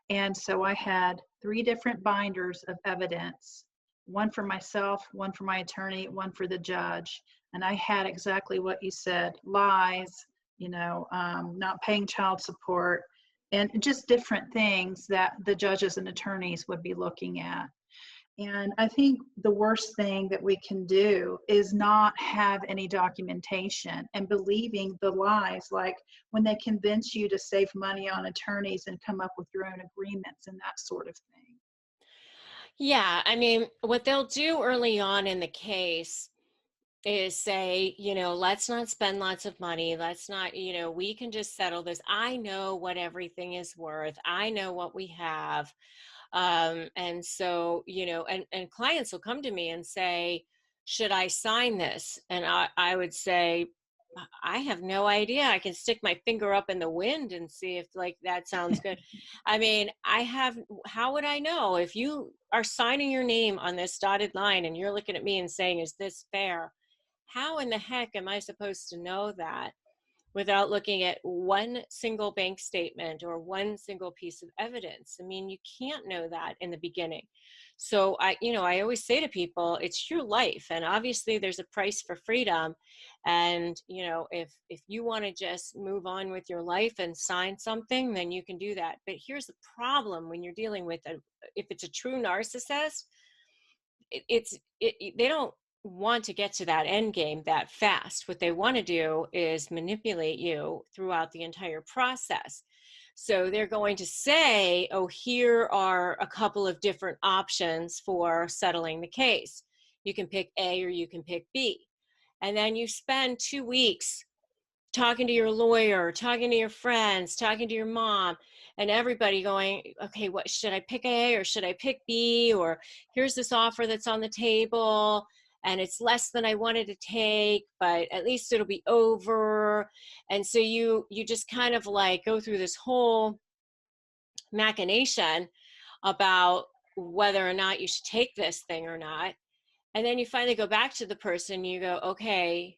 And so I had 3 different binders of evidence, one for myself, one for my attorney, one for the judge. And I had exactly what you said: lies, not paying child support, and just different things that the judges and attorneys would be looking at. And I think the worst thing that we can do is not have any documentation and believing the lies, like when they convince you to save money on attorneys and come up with your own agreements and that sort of thing. Yeah, I mean, what they'll do early on in the case is say, let's not spend lots of money. Let's not, we can just settle this. I know what everything is worth. I know what we have. And so, and clients will come to me and say, should I sign this? And I would say, I have no idea. I can stick my finger up in the wind and see if like that sounds good. I mean, how would I know? If you are signing your name on this dotted line and you're looking at me and saying, is this fair? How in the heck am I supposed to know that without looking at one single bank statement or one single piece of evidence? I mean, you can't know that in the beginning. So I always say to people, it's your life. And obviously there's a price for freedom. And, if you want to just move on with your life and sign something, then you can do that. But here's the problem when you're dealing with if it's a true narcissist, they don't want to get to that end game that fast. What they want to do is manipulate you throughout the entire process. So they're going to say, oh, here are a couple of different options for settling the case. You can pick A or you can pick B. And then you spend 2 weeks talking to your lawyer, talking to your friends, talking to your mom, and everybody going, okay, what should I pick, A or should I pick B? Or here's this offer that's on the table. and it's less than I wanted to take, but at least it'll be over. And so you just kind of like go through this whole machination about whether or not you should take this thing or not. And then you finally go back to the person, you go, okay,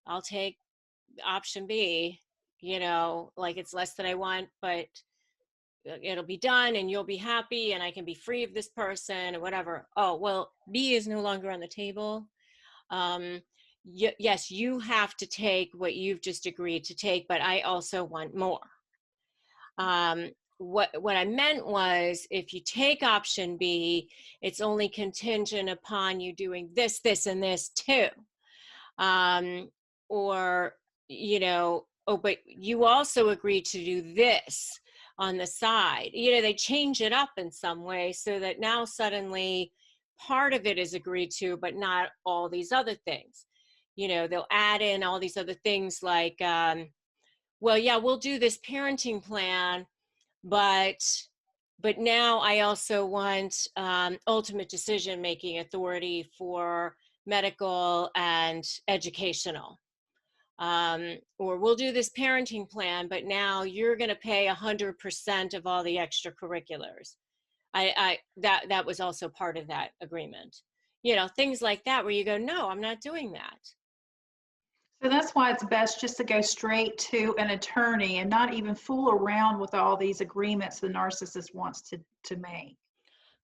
I'll take option B, like it's less than I want, but it'll be done and you'll be happy and I can be free of this person or whatever. Oh, well, B is no longer on the table. Yes, you have to take what you've just agreed to take, but I also want more. What I meant was, if you take option B, it's only contingent upon you doing this, this, and this too. Or, oh, but you also agreed to do this on the side. They change it up in some way so that now suddenly part of it is agreed to, but not all these other things. They'll add in all these other things like, well, yeah, we'll do this parenting plan, but now I also want ultimate decision-making authority for medical and educational. Or we'll do this parenting plan, but now you're going to pay 100% of all the extracurriculars. That was also part of that agreement. Things like that where you go, no, I'm not doing that. So that's why it's best just to go straight to an attorney and not even fool around with all these agreements the narcissist wants to make.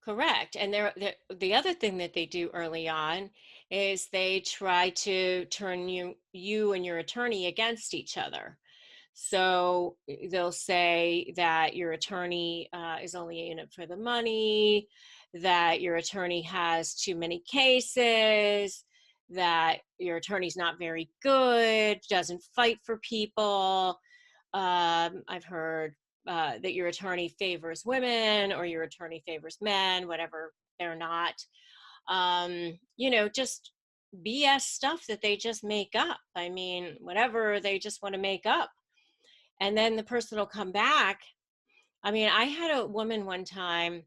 Correct. And the other thing that they do early on is they try to turn you and your attorney against each other. So they'll say that your attorney is only in it for the money, that your attorney has too many cases, that your attorney's not very good, doesn't fight for people. I've heard that your attorney favors women or your attorney favors men, whatever they're not. Just BS stuff that they just make up. I mean, whatever they just want to make up. And then the person will come back. I mean, I had a woman one time,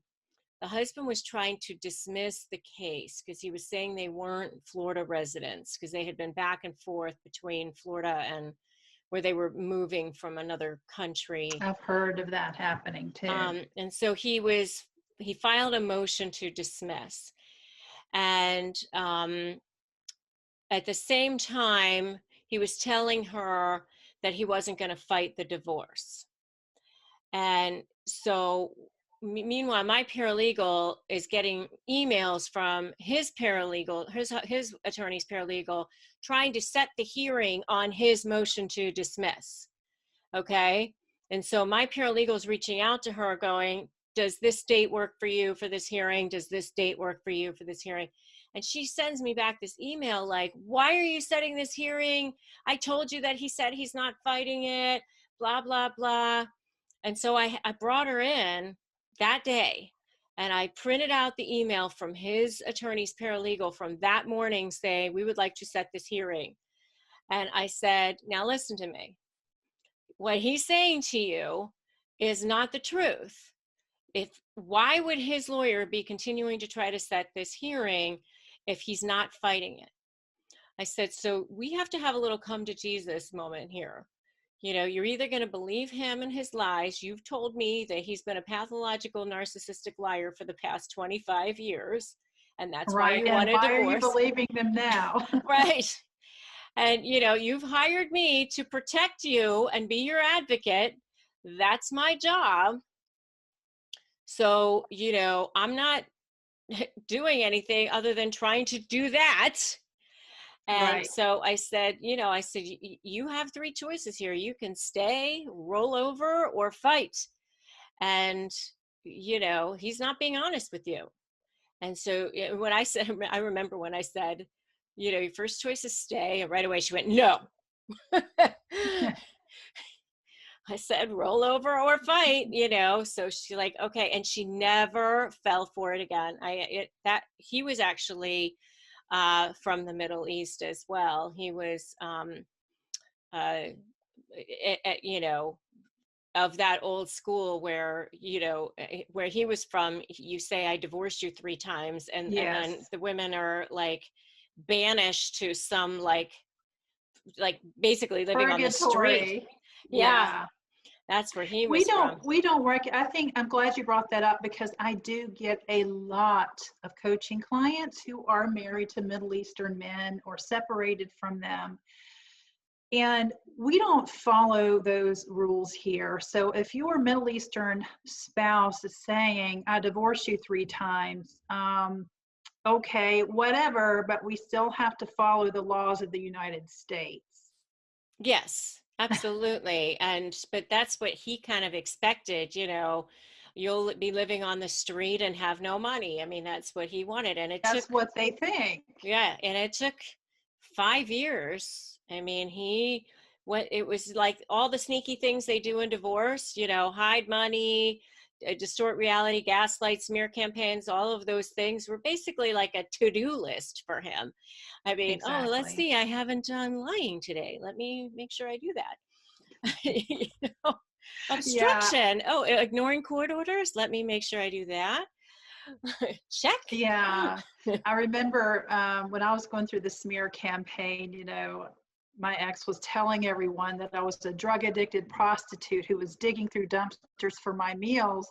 the husband was trying to dismiss the case because he was saying they weren't Florida residents because they had been back and forth between Florida and where they were moving from another country. I've heard of that happening too. And so he filed a motion to dismiss. And at the same time, he was telling her that he wasn't going to fight the divorce. And so meanwhile, my paralegal is getting emails from his paralegal, his attorney's paralegal, trying to set the hearing on his motion to dismiss. Okay. And so my paralegal is reaching out to her going, does this date work for you for this hearing? Does this date work for you for this hearing? And she sends me back this email like, why are you setting this hearing? I told you that he said he's not fighting it, blah, blah, blah. And so I brought her in that day and I printed out the email from his attorney's paralegal from that morning saying, we would like to set this hearing. And I said, now listen to me. What he's saying to you is not the truth. Why would his lawyer be continuing to try to set this hearing if he's not fighting it? I said, so we have to have a little come to Jesus moment here. You're either going to believe him and his lies. You've told me that he's been a pathological narcissistic liar for the past 25 years. And that's right. why you want a divorce. Why are you believing them now? Right. And, you've hired me to protect you and be your advocate. That's my job. So, I'm not doing anything other than trying to do that. And right. So I said, you have three choices here. You can stay, roll over, or fight. And, he's not being honest with you. And so when I said, I remember when I said, your first choice is stay. And right away she went, no. I said, roll over or fight, so she like, okay. And she never fell for it again. He was actually from the Middle East as well. He was, of that old school where, where he was from, you say, I divorced you 3 times. And, yes. And then the women are like, banished to some like basically living on the street. Purgatory. Yeah, Yeah. that's where he We was from. don't work. I think I'm glad you brought that up because I do get a lot of coaching clients who are married to Middle Eastern men or separated from them. And we don't follow those rules here. So if your Middle Eastern spouse is saying, I divorced you 3 times, okay, whatever, but we still have to follow the laws of the United States. Yes, absolutely. But that's what he kind of expected, you'll be living on the street and have no money. I mean, that's what he wanted. And it took, That's what they think. yeah, and it took 5 years. I mean, it was like all the sneaky things they do in divorce, hide money, distort reality, gaslight, smear campaigns, all of those things were basically like a to-do list for him. I mean, oh, let's Exactly. see, I haven't done lying today. Let me make sure I do that. Yeah. Obstruction. Oh, ignoring court orders. Let me make sure I do that. Check. Yeah. I remember when I was going through the smear campaign, my ex was telling everyone that I was a drug addicted prostitute who was digging through dumpsters for my meals.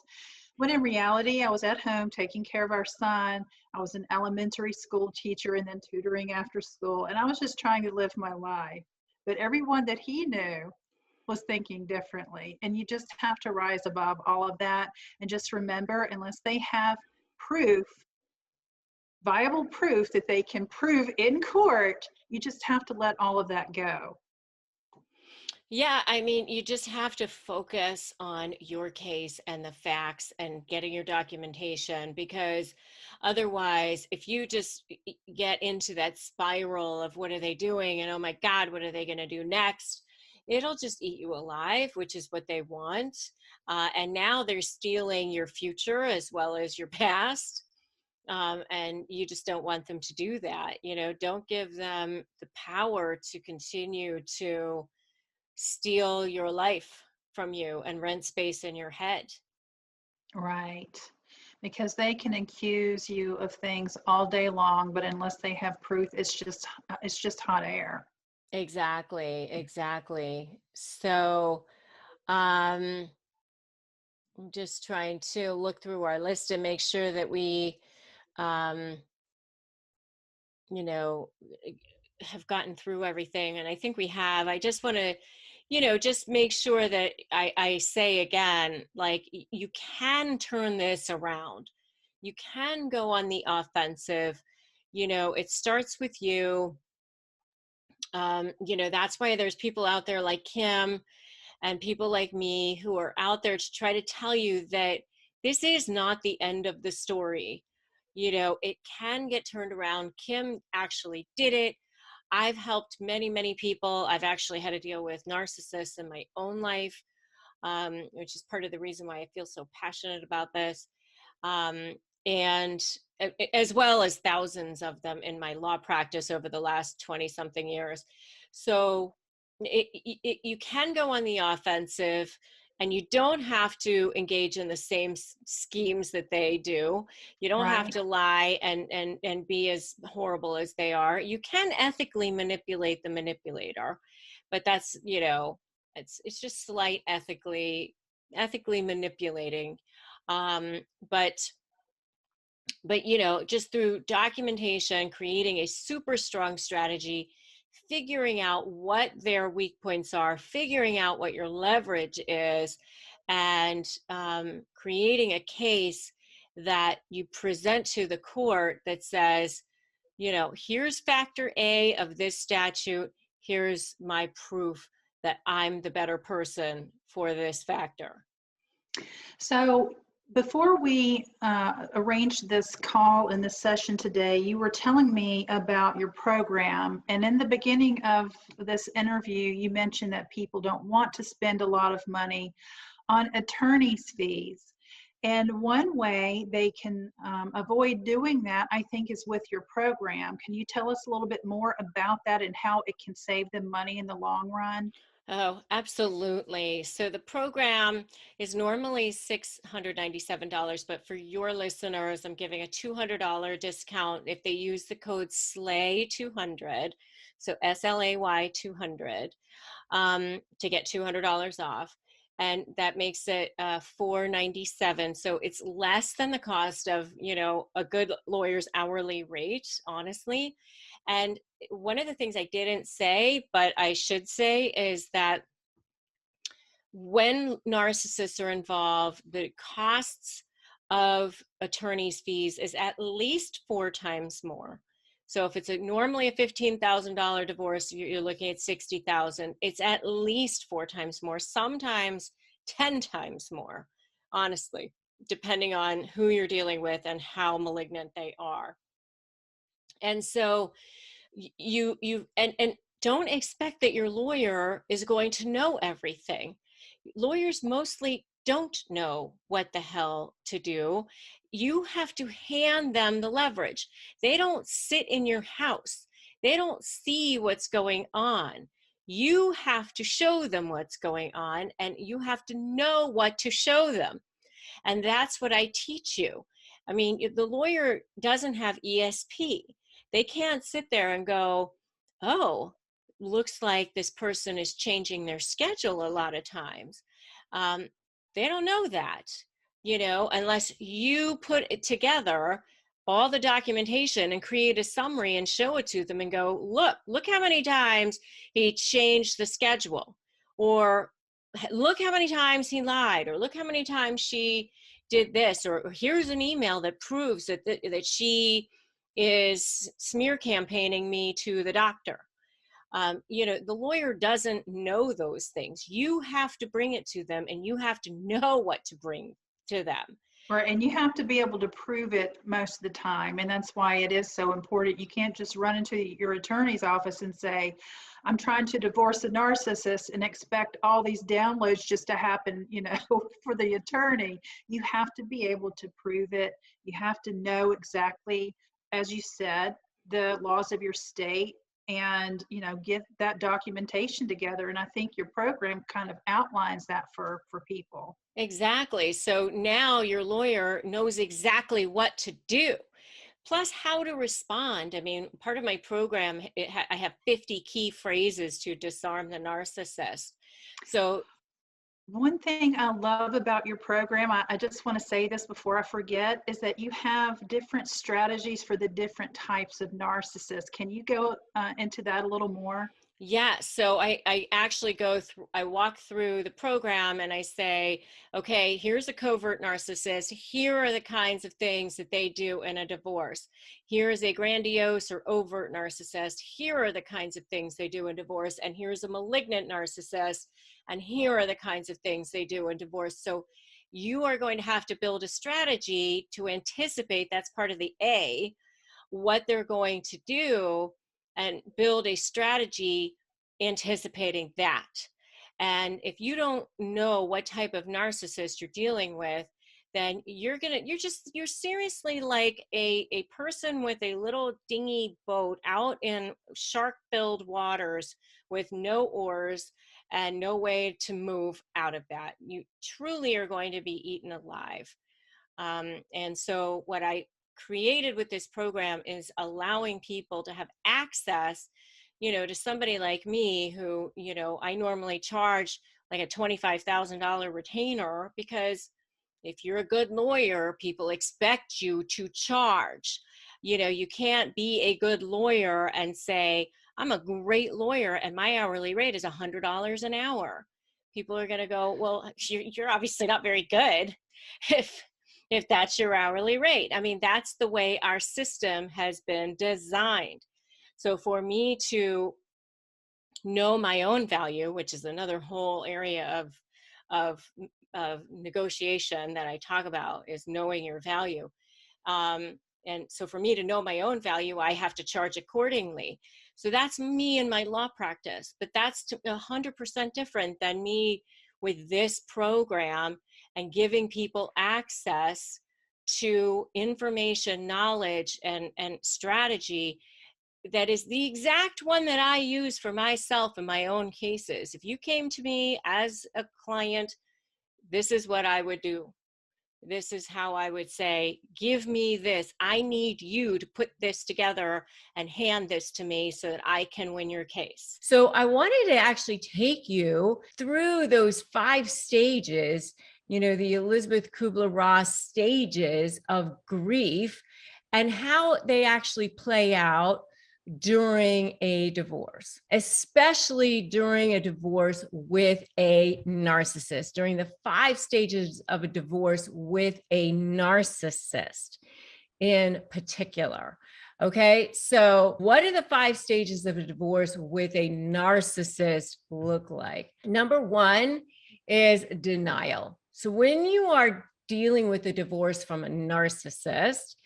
When in reality, I was at home taking care of our son. I was an elementary school teacher and then tutoring after school. And I was just trying to live my life. But everyone that he knew was thinking differently. And you just have to rise above all of that. And just remember, unless they have proof, viable proof that they can prove in court, you just have to let all of that go. Yeah, I mean, you just have to focus on your case and the facts and getting your documentation, because otherwise, if you just get into that spiral of what are they doing and oh my God, what are they going to do next? It'll just eat you alive, which is what they want. And now they're stealing your future as well as your past. And you just don't want them to do that. Don't give them the power to continue to steal your life from you and rent space in your head. Right. Because they can accuse you of things all day long, but unless they have proof, it's just hot air. Exactly. So, I'm just trying to look through our list and make sure that we, um, you know, have gotten through everything. And I think we have. I just want to, just make sure that I say again, like, you can turn this around. You can go on the offensive. It starts with you. That's why there's people out there like Kim and people like me who are out there to try to tell you that this is not the end of the story. It can get turned around. Kim actually did it. I've helped many, many people. I've actually had to deal with narcissists in my own life, which is part of the reason why I feel so passionate about this. And as well as thousands of them in my law practice over the last 20 something years. So you can go on the offensive, and you don't have to engage in the same schemes that they do. You don't have Right. to lie and be as horrible as they are. You can ethically manipulate the manipulator, but that's, it's just slight ethically manipulating. But just through documentation, creating a super strong strategy, figuring out what their weak points are, figuring out what your leverage is, and creating a case that you present to the court that says, here's factor A of this statute, here's my proof that I'm the better person for this factor. So before we arranged this call and this session today, you were telling me about your program. And in the beginning of this interview, you mentioned that people don't want to spend a lot of money on attorney's fees. And one way they can avoid doing that, I think, is with your program. Can you tell us a little bit more about that and how it can save them money in the long run? Oh, absolutely. So the program is normally $697, but for your listeners, I'm giving a $200 discount if they use the code SLAY200, so SLAY 200, to get $200 off. And that makes it $497. So it's less than the cost of, a good lawyer's hourly rate, honestly. And one of the things I didn't say, but I should say, is that when narcissists are involved, the costs of attorney's fees is at least 4 times more. So if it's normally a $15,000 divorce, you're looking at 60,000. It's at least 4 times more, sometimes 10 times more, honestly, depending on who you're dealing with and how malignant they are. And so and don't expect that your lawyer is going to know everything. Lawyers mostly don't know what the hell to do. You have to hand them the leverage. They don't sit in your house. They don't see what's going on. You have to show them what's going on, and you have to know what to show them. And that's what I teach you. I mean, if the lawyer doesn't have ESP, they can't sit there and go, oh, looks like this person is changing their schedule a lot of times. Um, they don't know that, unless you put it together, all the documentation, and create a summary and show it to them and go, look how many times he changed the schedule, or look how many times he lied, or look how many times she did this, or here's an email that proves that she is smear campaigning me to the doctor. The lawyer doesn't know those things. You have to bring it to them, and you have to know what to bring to them. Right, and you have to be able to prove it most of the time, and that's why it is so important. You can't just run into your attorney's office and say, I'm trying to divorce a narcissist, and expect all these downloads just to happen, for the attorney. You have to be able to prove it. You have to know exactly, as you said, the laws of your state, and get that documentation together. And I think your program kind of outlines that for people. Exactly. So now your lawyer knows exactly what to do, plus how to respond. I mean, part of my program, I have 50 key phrases to disarm the narcissist. So one thing I love about your program, I just want to say this before I forget, is that you have different strategies for the different types of narcissists. Can you go into that a little more? yeah, so I actually I walk through the program and I say, okay, here's a covert narcissist. Here are the kinds of things that they do in a divorce. Here is a grandiose or overt narcissist. Here are the kinds of things they do in divorce. And here's a malignant narcissist. And here are the kinds of things they do in divorce. So you are going to have to build a strategy to anticipate, that's part of the A, what they're going to do, and build a strategy anticipating that. And if you don't know what type of narcissist you're dealing with, then you're seriously like a person with a little dingy boat out in shark-filled waters with no oars and no way to move out of that. You truly are going to be eaten alive. And so what I created with this program is allowing people to have access, to somebody like me who, I normally charge like a $25,000 retainer, because if you're a good lawyer, people expect you to charge. You can't be a good lawyer and say, I'm a great lawyer and my hourly rate is $100 an hour. People are going to go, well, you're obviously not very good if that's your hourly rate. I mean, that's the way our system has been designed. So for me to know my own value, which is another whole area of negotiation that I talk about, is knowing your value. And so for me to know my own value, I have to charge accordingly. So that's me in my law practice, but that's 100% different than me with this program and giving people access to information, knowledge, and strategy that is the exact one that I use for myself in my own cases. If you came to me as a client, this is what I would do. This is how I would say, give me this. I need you to put this together and hand this to me so that I can win your case. So I wanted to actually take you through those 5 stages, the Elizabeth Kubler-Ross stages of grief and how they actually play out during a divorce, especially during a divorce with a narcissist, during the 5 stages of a divorce with a narcissist in particular. Okay, so what do the 5 stages of a divorce with a narcissist look like? Number 1 is denial. So when you are dealing with a divorce from a narcissist,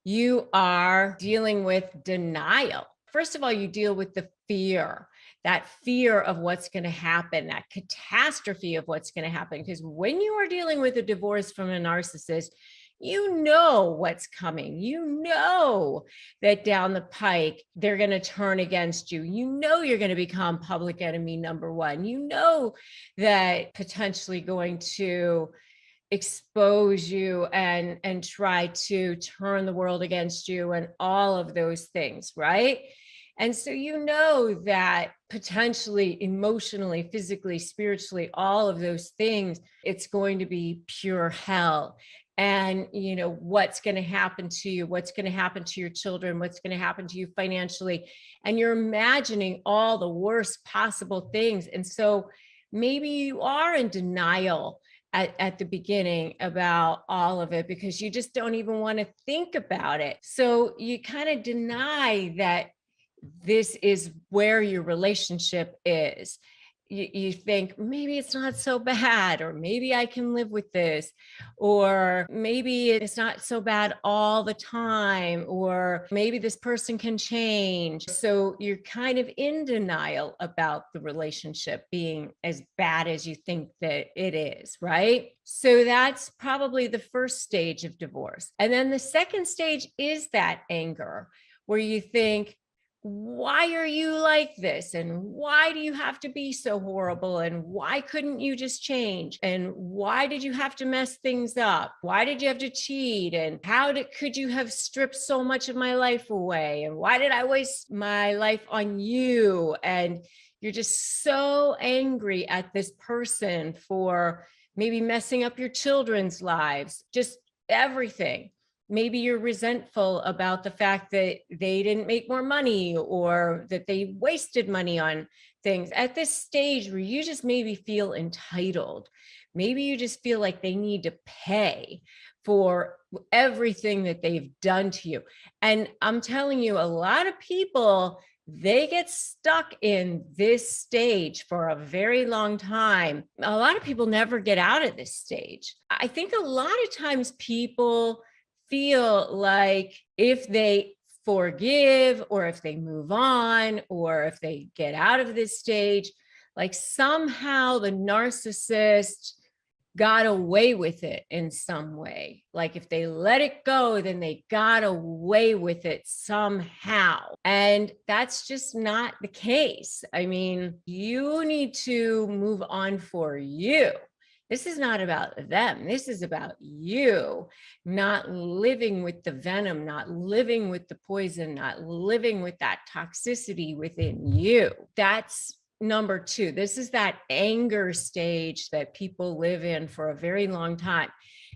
you are dealing with denial. First of all, you deal with the fear, that fear of what's going to happen, that catastrophe of what's going to happen. Because when you are dealing with a divorce from a narcissist, you know what's coming. You know that down the pike, they're going to turn against you. You know you're going to become public enemy number 1. You know that potentially going to expose you and try to turn the world against you and all of those things, right? And so you know that potentially emotionally, physically, spiritually, all of those things, it's going to be pure hell. And what's going to happen to you, what's going to happen to your children, what's going to happen to you financially. And you're imagining all the worst possible things. And so maybe you are in denial at the beginning about all of it because you just don't even want to think about it. So you kind of deny that this is where your relationship is. You think maybe it's not so bad, or maybe I can live with this, or maybe it's not so bad all the time, or maybe this person can change. So you're kind of in denial about the relationship being as bad as you think that it is, right? So that's probably the first stage of divorce. And then the second stage is that anger, where you think, why are you like this? And why do you have to be so horrible? And why couldn't you just change? And why did you have to mess things up? Why did you have to cheat? And could you have stripped so much of my life away? And why did I waste my life on you? And you're just so angry at this person for maybe messing up your children's lives, just everything. Maybe you're resentful about the fact that they didn't make more money or that they wasted money on things at this stage where you just maybe feel entitled. Maybe you just feel like they need to pay for everything that they've done to you. And I'm telling you, a lot of people, they get stuck in this stage for a very long time. A lot of people never get out of this stage. I think a lot of times people feel like if they forgive or if they move on or if they get out of this stage, like somehow the narcissist got away with it in some way. Like if they let it go, then they got away with it somehow. And that's just not the case. I mean, you need to move on for you. This is not about them. This is about you not living with the venom, not living with the poison, not living with that toxicity within you. That's number 2. This is that anger stage that people live in for a very long time.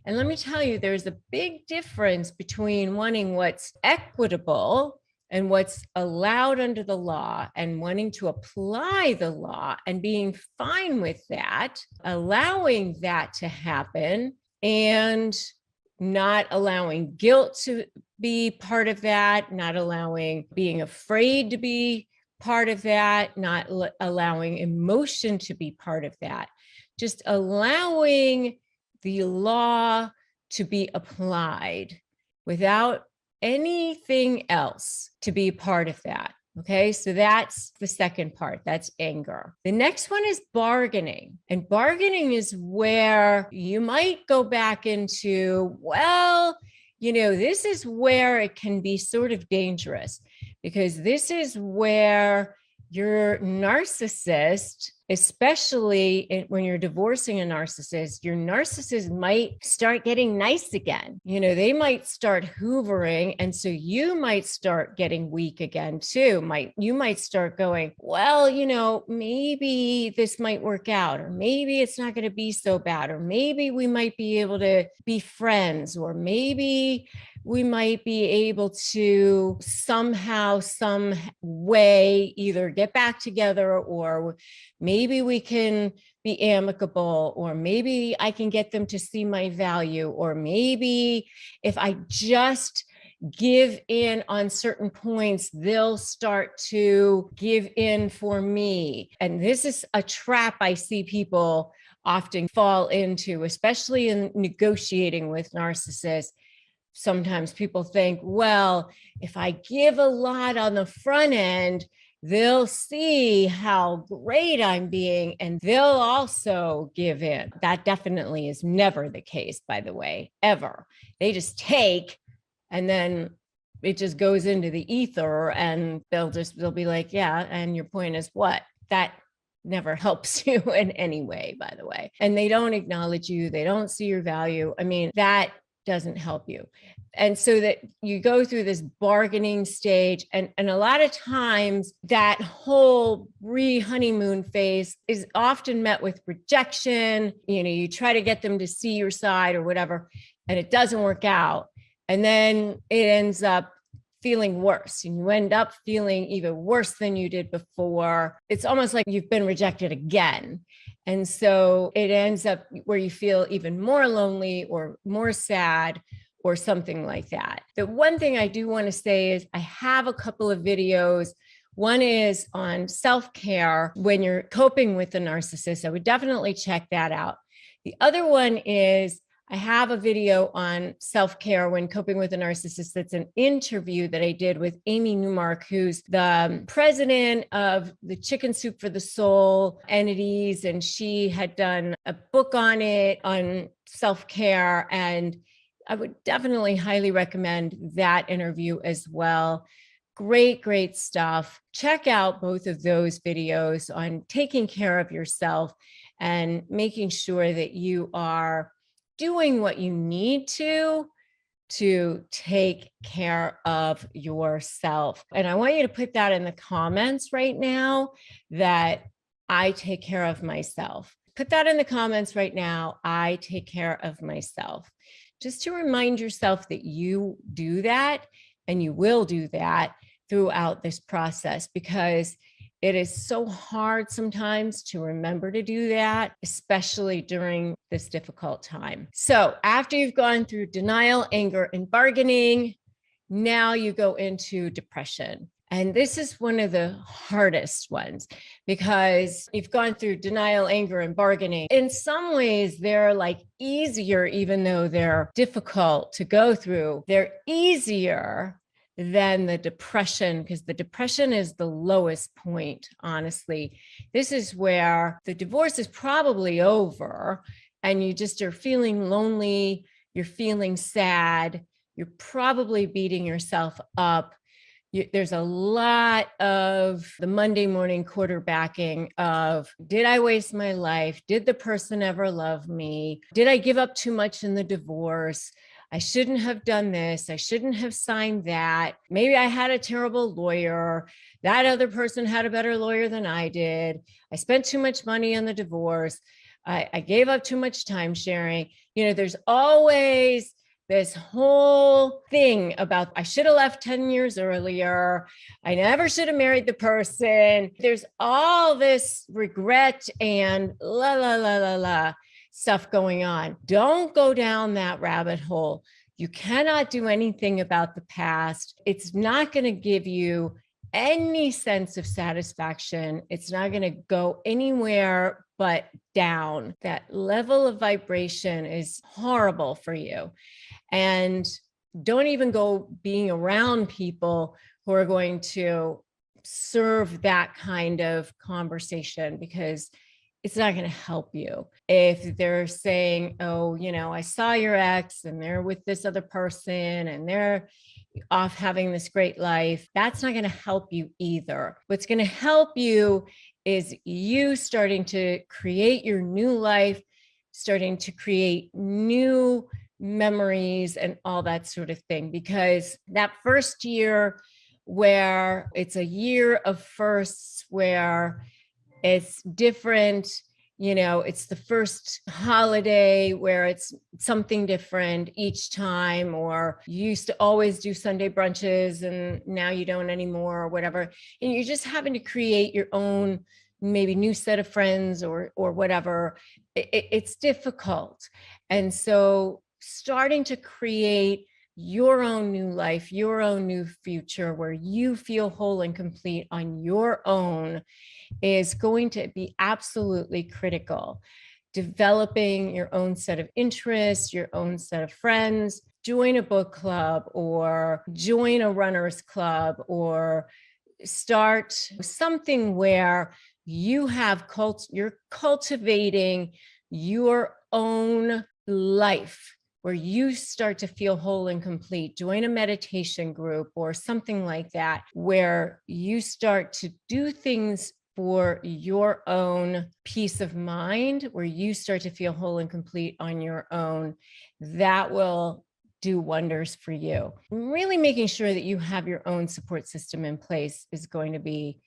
And let me tell you, there's a big difference between wanting what's equitable and what's allowed under the law and wanting to apply the law and being fine with that, allowing that to happen and not allowing guilt to be part of that, not allowing being afraid to be part of that, not allowing emotion to be part of that, just allowing the law to be applied without anything else to be part of that. Okay, so that's the second part. That's anger. The next one is bargaining. And bargaining is where you might go back into, well, this is where it can be sort of dangerous because this is where your narcissist, especially when you're divorcing a narcissist, your narcissist might start getting nice again. They might start hoovering. And so you might start getting weak again too. You might start going, well, maybe this might work out, or maybe it's not going to be so bad, or maybe we might be able to be friends, or maybe we might be able to somehow, some way, either get back together, or maybe we can be amicable, or maybe I can get them to see my value, or maybe if I just give in on certain points, they'll start to give in for me. And this is a trap I see people often fall into, especially in negotiating with narcissists. Sometimes people think, well, if I give a lot on the front end, they'll see how great I'm being and they'll also give in. That definitely is never the case, by the way, ever. They just take, and then it just goes into the ether, and they'll be like, yeah, and your point is what? That never helps you in any way, by the way. And they don't acknowledge you. They don't see your value. I mean, that doesn't help you. And so that you go through this bargaining stage, and a lot of times that whole honeymoon phase is often met with rejection. You try to get them to see your side or whatever, and it doesn't work out. And then it ends up feeling worse, and you end up feeling even worse than you did before. It's almost like you've been rejected again. And so it ends up where you feel even more lonely or more sad or something like that. The one thing I do want to say is I have a couple of videos. One is on self-care when you're coping with the narcissist. I would definitely check that out. The other one is I have a video on self-care when coping with a narcissist. That's an interview that I did with Amy Newmark, who's the president of the Chicken Soup for the Soul entities. And she had done a book on it, on self-care. And I would definitely highly recommend that interview as well. Great, great stuff. Check out both of those videos on taking care of yourself and making sure that you are doing what you need to take care of yourself. And I want you to put that in the comments right now, that I take care of myself. Put that in the comments right now. I take care of myself. Just to remind yourself that you do that, and you will do that throughout this process, because it is so hard sometimes to remember to do that, especially during this difficult time. So after you've gone through denial, anger, and bargaining, now you go into depression. And this is one of the hardest ones, because you've gone through denial, anger, and bargaining. In some ways, they're like easier, even though they're difficult to go through. They're easier than the depression, because the depression is the lowest point, honestly. This is where the divorce is probably over and you just are feeling lonely, you're feeling sad, you're probably beating yourself up. There's a lot of the Monday morning quarterbacking of, did I waste my life? Did the person ever love me? Did I give up too much in the divorce? I shouldn't have done this. I shouldn't have signed that. Maybe I had a terrible lawyer. That other person had a better lawyer than I did. I spent too much money on the divorce. I gave up too much time sharing. There's always this whole thing about, I should have left 10 years earlier. I never should have married the person. There's all this regret and la stuff going on. Don't go down that rabbit hole. You cannot do anything about the past. It's not going to give you any sense of satisfaction. It's not going to go anywhere but down. That level of vibration is horrible for you. And don't even go being around people who are going to serve that kind of conversation, because it's not going to help you. If they're saying, oh, I saw your ex and they're with this other person and they're, off having this great life. That's not going to help you either. What's going to help you is you starting to create your new life, starting to create new memories and all that sort of thing. Because that first year, where it's a year of firsts, where it's different, it's the first holiday where it's something different each time, or you used to always do Sunday brunches and now you don't anymore, or whatever. And you're just having to create your own, maybe new set of friends or whatever. It's difficult. And so starting to create your own new life, your own new future, where you feel whole and complete on your own, is going to be absolutely critical. Developing your own set of interests, your own set of friends, join a book club or join a runner's club, or start something where you have you're cultivating your own life, where you start to feel whole and complete. Join a meditation group or something like that, where you start to do things for your own peace of mind, where you start to feel whole and complete on your own. That will do wonders for you. Really making sure that you have your own support system in place is going to be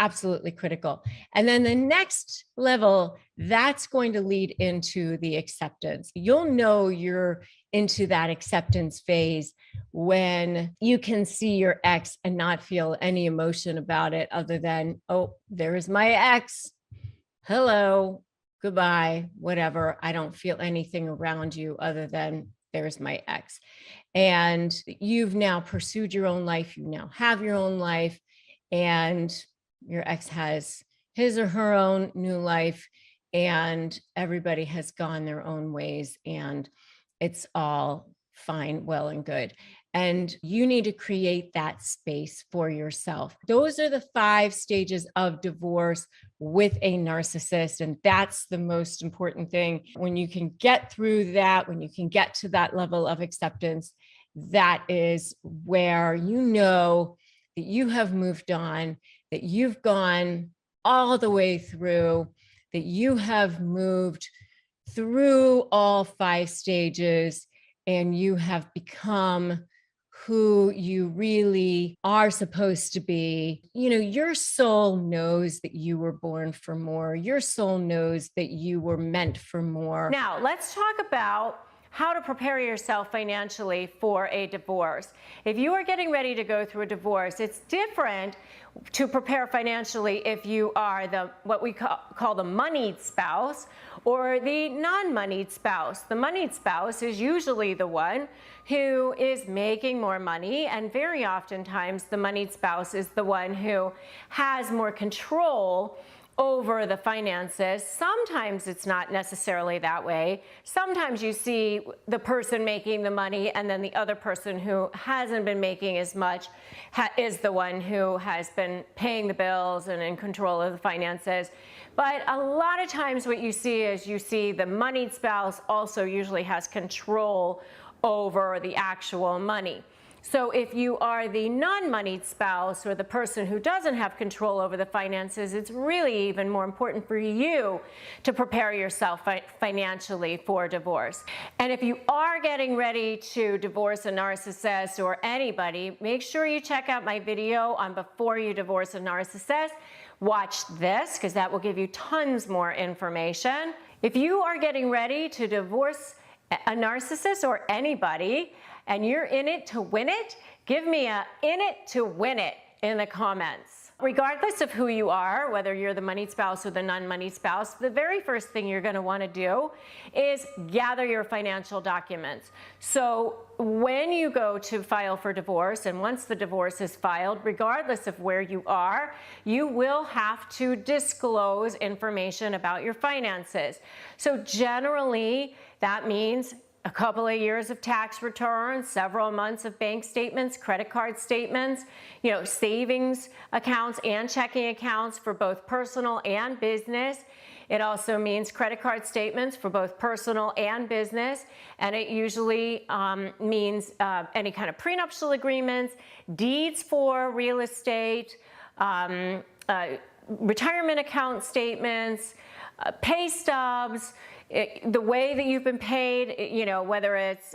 absolutely critical. And then the next level, that's going to lead into the acceptance. You'll know you're into that acceptance phase when you can see your ex and not feel any emotion about it other than, oh, there's my ex. Hello, goodbye, whatever. I don't feel anything around you other than there's my ex. And you've now pursued your own life. You now have your own life, and your ex has his or her own new life, and everybody has gone their own ways, and it's all fine, well, and good. And you need to create that space for yourself. Those are the 5 stages of divorce with a narcissist. And that's the most important thing. When you can get through that, when you can get to that level of acceptance, that is where you know that you have moved on, that you've gone all the way through, that you have moved through all 5 stages, and you have become who you really are supposed to be. Your soul knows that you were born for more. Your soul knows that you were meant for more. Now, let's talk about how to prepare yourself financially for a divorce. If you are getting ready to go through a divorce, it's different to prepare financially if you are what we call the moneyed spouse or the non-moneyed spouse. The moneyed spouse is usually the one who is making more money, and very oftentimes the moneyed spouse is the one who has more control over the finances. Sometimes it's not necessarily that way. Sometimes you see the person making the money, and then the other person who hasn't been making as much is the one who has been paying the bills and in control of the finances. But a lot of times what you see is the moneyed spouse also usually has control over the actual money. So if you are the non-moneyed spouse or the person who doesn't have control over the finances, it's really even more important for you to prepare yourself financially for divorce. And if you are getting ready to divorce a narcissist or anybody, make sure you check out my video on before you divorce a narcissist. Watch this, because that will give you tons more information. If you are getting ready to divorce a narcissist or anybody, and you're in it to win it, give me a "in it to win it" in the comments. Regardless of who you are, whether you're the moneyed spouse or the non-moneyed spouse, the very first thing you're going to want to do is gather your financial documents. So when you go to file for divorce, and once the divorce is filed, regardless of where you are, you will have to disclose information about your finances. So generally, that means a couple of years of tax returns, several months of bank statements, credit card statements, savings accounts and checking accounts for both personal and business. It also means credit card statements for both personal and business, and it usually means any kind of prenuptial agreements, deeds for real estate, retirement account statements, pay stubs, the way that you've been paid, you know, whether it's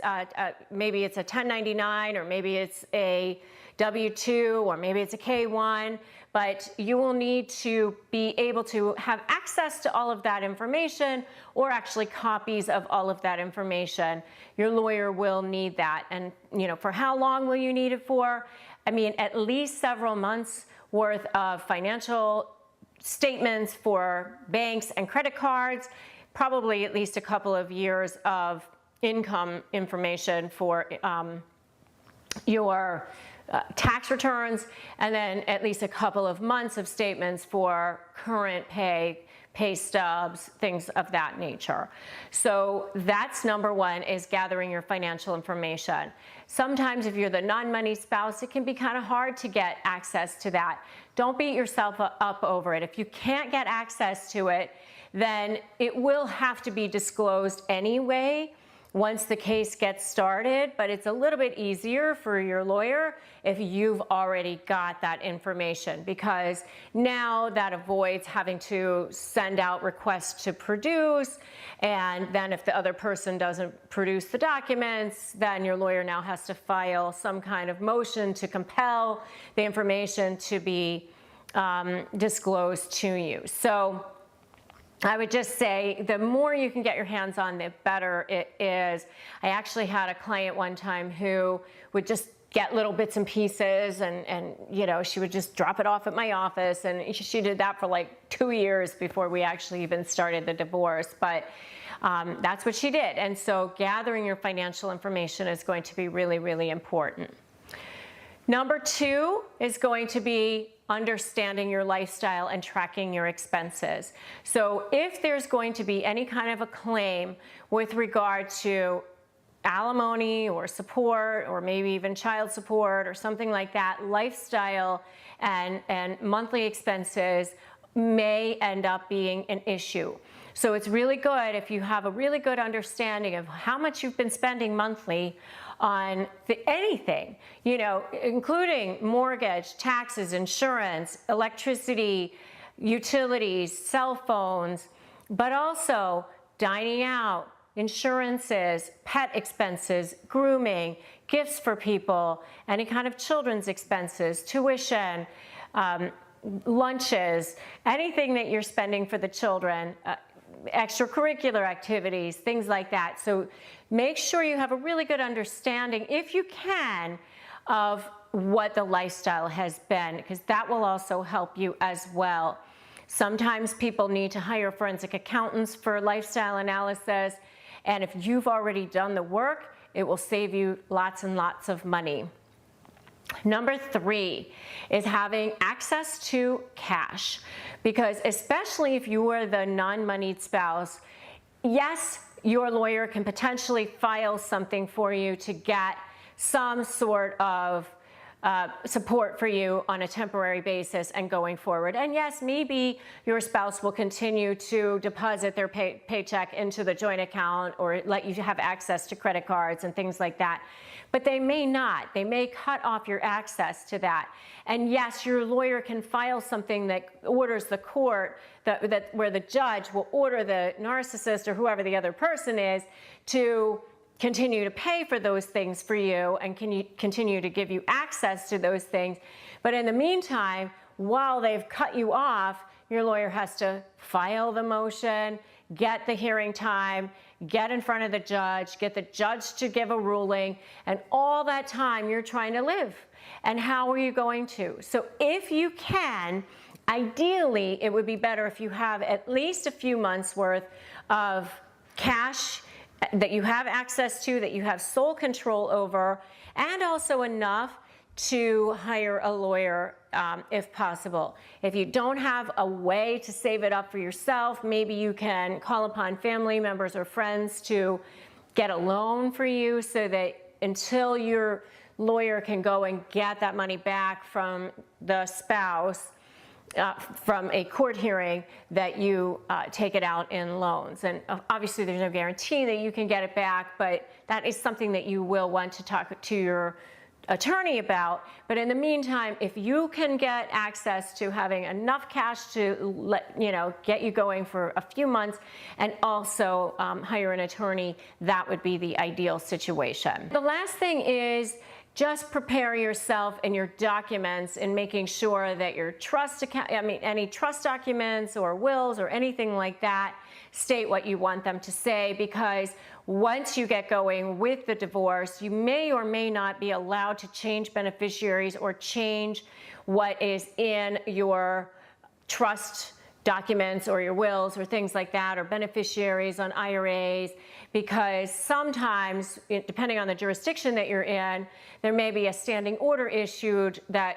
maybe it's a 1099 or maybe it's a W-2 or maybe it's a K-1, but you will need to be able to have access to all of that information, or actually copies of all of that information. Your lawyer will need that. And, you know, for how long will you need it for? I mean, at least several months worth of financial statements for banks and credit cards, probably at least a couple of years of income information for your tax returns, and then at least a couple of months of statements for current pay stubs, things of that nature. So that's number one, is gathering your financial information. Sometimes if you're the non-money spouse, it can be kind of hard to get access to that. Don't beat yourself up over it. If you can't get access to it, then it will have to be disclosed anyway once the case gets started, but it's a little bit easier for your lawyer if you've already got that information, because now that avoids having to send out requests to produce, and then if the other person doesn't produce the documents, then your lawyer now has to file some kind of motion to compel the information to be disclosed to you. So I would just say the more you can get your hands on, the better it is. I actually had a client one time who would just get little bits and pieces, and you know, she would just drop it off at my office, and she did that for like 2 years before we actually even started the divorce. But that's what she did. And so gathering your financial information is going to be really, really important. Number two is going to be understanding your lifestyle and tracking your expenses. So if there's going to be any kind of a claim with regard to alimony or support, or maybe even child support or something like that, lifestyle and monthly expenses may end up being an issue. So it's really good if you have a really good understanding of how much you've been spending monthly on anything, you know, including mortgage, taxes, insurance, electricity, utilities, cell phones, but also dining out, insurances, pet expenses, grooming, gifts for people, any kind of children's expenses, tuition, lunches, anything that you're spending for the children, extracurricular activities, things like that. So make sure you have a really good understanding, if you can, of what the lifestyle has been, because that will also help you as well. Sometimes people need to hire forensic accountants for lifestyle analysis, and if you've already done the work, it will save you lots and lots of money. Number three is having access to cash, because especially if you are the non-moneyed spouse, yes, your lawyer can potentially file something for you to get some sort of support for you on a temporary basis and going forward. And yes, maybe your spouse will continue to deposit their paycheck into the joint account, or let you have access to credit cards and things like that. But they may not. They may cut off your access to that. And yes, your lawyer can file something that orders the court, where the judge will order the narcissist or whoever the other person is to continue to pay for those things for you, and can you continue to give you access to those things. But in the meantime, while they've cut you off, your lawyer has to file the motion, get the hearing time, get in front of the judge, get the judge to give a ruling, and all that time you're trying to live. And how are you going to? So if you can, ideally, it would be better if you have at least a few months worth of cash that you have access to, that you have sole control over, and also enough to hire a lawyer if possible. If you don't have a way to save it up for yourself, maybe you can call upon family members or friends to get a loan for you, so that until your lawyer can go and get that money back from the spouse, from a court hearing that you take it out in loans. And obviously there's no guarantee that you can get it back, but that is something that you will want to talk to your attorney about. But in the meantime, if you can get access to having enough cash to get you going for a few months and also hire an attorney, that would be the ideal situation. The last thing is just prepare yourself and your documents in making sure that your any trust documents or wills or anything like that state what you want them to say, because once you get going with the divorce, you may or may not be allowed to change beneficiaries or change what is in your trust documents or your wills or things like that, or beneficiaries on IRAs, because sometimes, depending on the jurisdiction that you're in, there may be a standing order issued that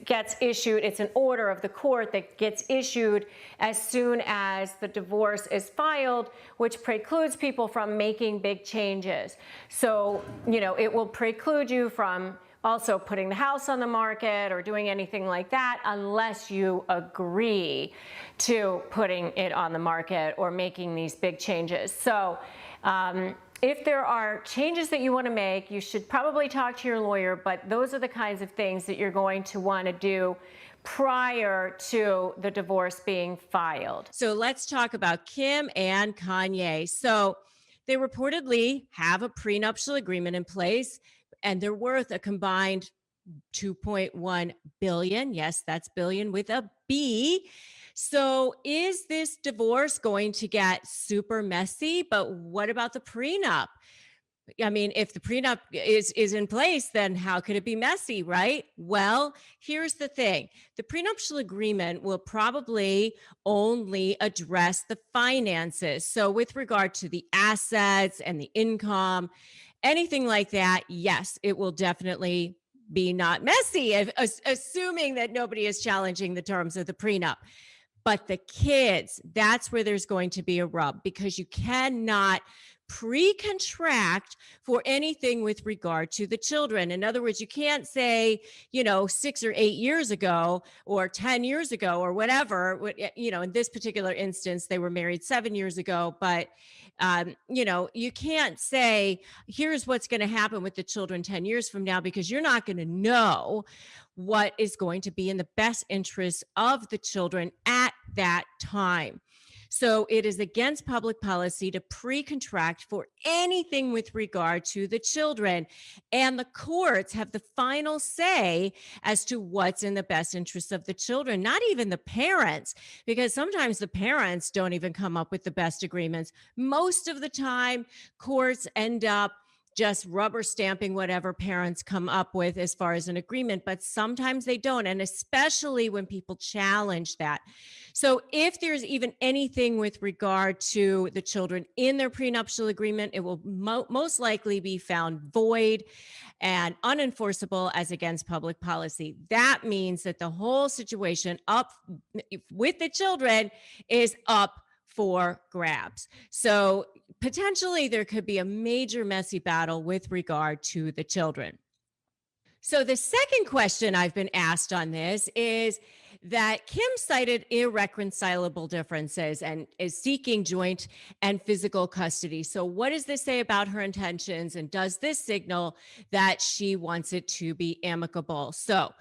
gets issued. It's an order of the court that gets issued as soon as the divorce is filed, which precludes people from making big changes. So, it will preclude you from also putting the house on the market or doing anything like that unless you agree to putting it on the market or making these big changes. So if there are changes that you want to make, you should probably talk to your lawyer, but those are the kinds of things that you're going to want to do prior to the divorce being filed. So let's talk about Kim and Kanye. So they reportedly have a prenuptial agreement in place, and they're worth a combined $2.1 billion. Yes, that's billion with a B. So is this divorce going to get super messy? But what about the prenup? I mean, if the prenup is in place, then how could it be messy, right? Well, here's the thing. The prenuptial agreement will probably only address the finances. So with regard to the assets and the income, anything like that, yes, it will definitely be not messy, assuming that nobody is challenging the terms of the prenup. But the kids, that's where there's going to be a rub, because you cannot pre-contract for anything with regard to the children. In other words, you can't say, 6 or 8 years ago or 10 years ago or whatever, in this particular instance, they were married 7 years ago, but you can't say, here's what's going to happen with the children 10 years from now, because you're not going to know what is going to be in the best interest of the children at that time. So it is against public policy to pre-contract for anything with regard to the children. And the courts have the final say as to what's in the best interest of the children, not even the parents, because sometimes the parents don't even come up with the best agreements. Most of the time, courts end up just rubber stamping whatever parents come up with as far as an agreement, but sometimes they don't, and especially when people challenge that. So if there's even anything with regard to the children in their prenuptial agreement, it will most likely be found void and unenforceable as against public policy. That means that the whole situation up with the children is up for grabs. So potentially there could be a major messy battle with regard to the children. So the second question I've been asked on this is that Kim cited irreconcilable differences and is seeking joint and physical custody. So what does this say about her intentions? And does this signal that she wants it to be amicable? So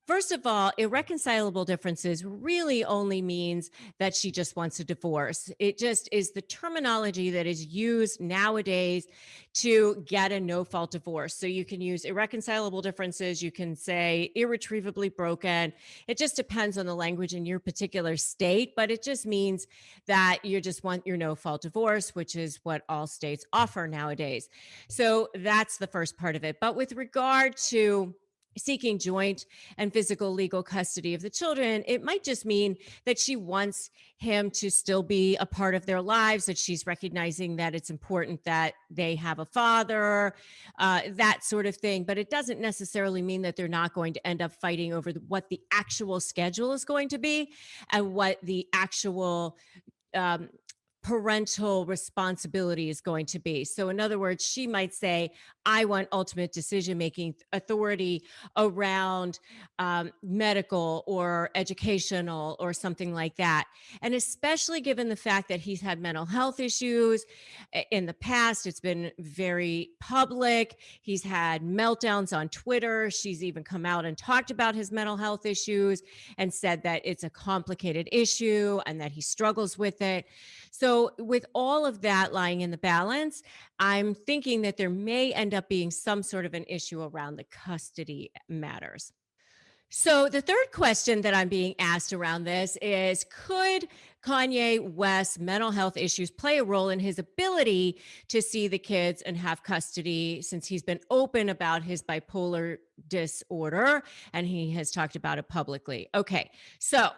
first of all, irreconcilable differences really only means that she just wants a divorce. It just is the terminology that is used nowadays to get a no-fault divorce. So you can use irreconcilable differences. You can say irretrievably broken. It just depends on the language in your particular state, but it just means that you just want your no-fault divorce, which is what all states offer nowadays. So that's the first part of it. But with regard to seeking joint and physical legal custody of the children, it might just mean that she wants him to still be a part of their lives, that she's recognizing that it's important that they have a father, that sort of thing. But it doesn't necessarily mean that they're not going to end up fighting over what the actual schedule is going to be and what the actual parental responsibility is going to be. So in other words, she might say, I want ultimate decision-making authority around medical or educational or something like that. And especially given the fact that he's had mental health issues in the past, it's been very public. He's had meltdowns on Twitter. She's even come out and talked about his mental health issues and said that it's a complicated issue and that he struggles with it. So with all of that lying in the balance, I'm thinking that there may end up being some sort of an issue around the custody matters. So the third question that I'm being asked around this is, could Kanye West's mental health issues play a role in his ability to see the kids and have custody, since he's been open about his bipolar disorder and he has talked about it publicly? Okay, so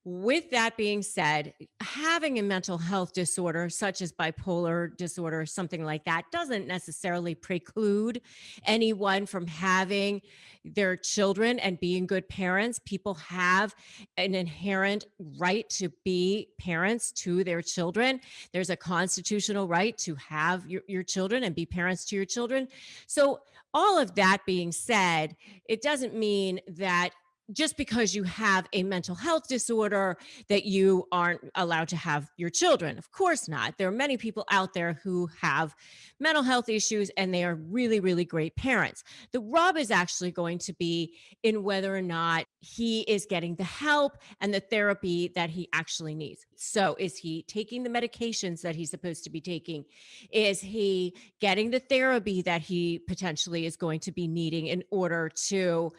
with that being said, having a mental health disorder such as bipolar disorder, something like that, doesn't necessarily preclude anyone from having their children and being good parents. People have an inherent right to be parents to their children. There's a constitutional right to have your children and be parents to your children. So all of that being said, it doesn't mean that just because you have a mental health disorder that you aren't allowed to have your children. Of course not. There are many people out there who have mental health issues and they are really, really great parents. The rub is actually going to be in whether or not he is getting the help and the therapy that he actually needs. So is he taking the medications that he's supposed to be taking? Is he getting the therapy that he potentially is going to be needing in order to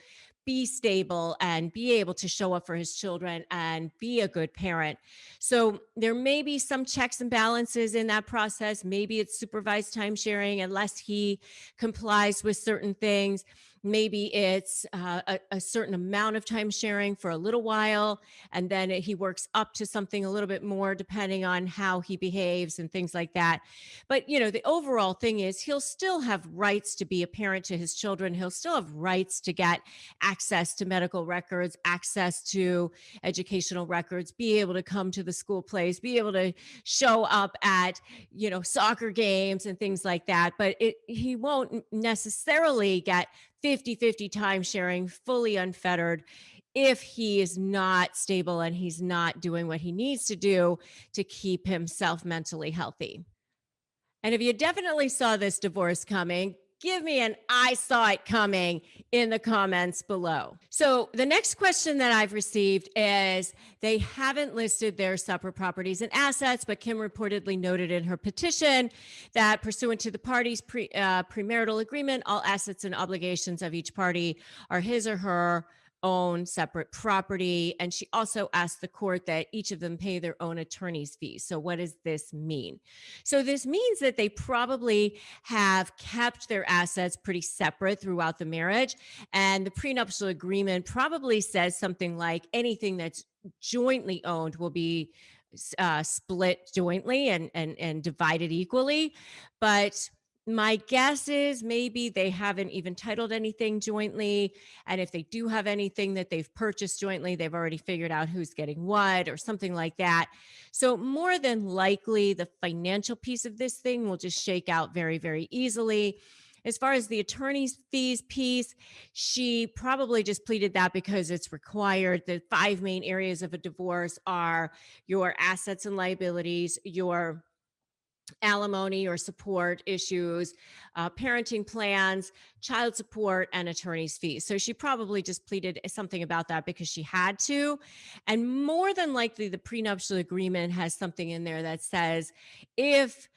be stable and be able to show up for his children and be a good parent? So there may be some checks and balances in that process. Maybe it's supervised time sharing unless he complies with certain things. Maybe it's a certain amount of time sharing for a little while, and then he works up to something a little bit more depending on how he behaves and things like that. But, you know, the overall thing is he'll still have rights to be a parent to his children. He'll still have rights to get access to medical records, access to educational records, be able to come to the school plays, be able to show up at, you know, soccer games and things like that. But he won't necessarily get 50-50 time sharing, fully unfettered, if he is not stable and he's not doing what he needs to do to keep himself mentally healthy. And if you definitely saw this divorce coming, give me an I saw it coming in the comments below. So the next question that I've received is, they haven't listed their separate properties and assets, but Kim reportedly noted in her petition that pursuant to the parties' premarital agreement, all assets and obligations of each party are his or her own separate property. And she also asked the court that each of them pay their own attorney's fees. So what does this mean? So this means that they probably have kept their assets pretty separate throughout the marriage. And the prenuptial agreement probably says something like anything that's jointly owned will be split jointly and divided equally. But my guess is maybe they haven't even titled anything jointly. And if they do have anything that they've purchased jointly, they've already figured out who's getting what or something like that. So more than likely, the financial piece of this thing will just shake out very, very easily. As far as the attorney's fees piece, she probably just pleaded that because it's required. The 5 main areas of a divorce are your assets and liabilities, your alimony or support issues, parenting plans, child support, and attorney's fees. So she probably just pleaded something about that because she had to. And more than likely, the prenuptial agreement has something in there that says if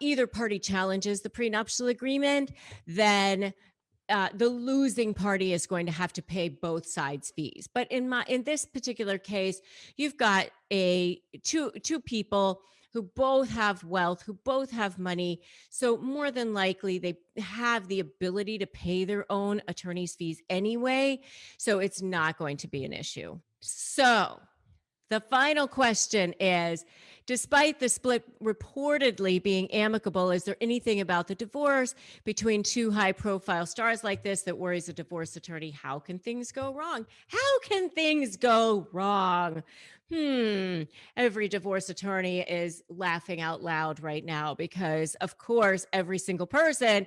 either party challenges the prenuptial agreement, then the losing party is going to have to pay both sides fees. But in this particular case, you've got two people who both have wealth, who both have money. So more than likely, they have the ability to pay their own attorney's fees anyway. So it's not going to be an issue. So the final question is, despite the split reportedly being amicable, is there anything about the divorce between two high-profile stars like this that worries a divorce attorney? How can things go wrong? How can things go wrong Every divorce attorney is laughing out loud right now because, of course, every single person,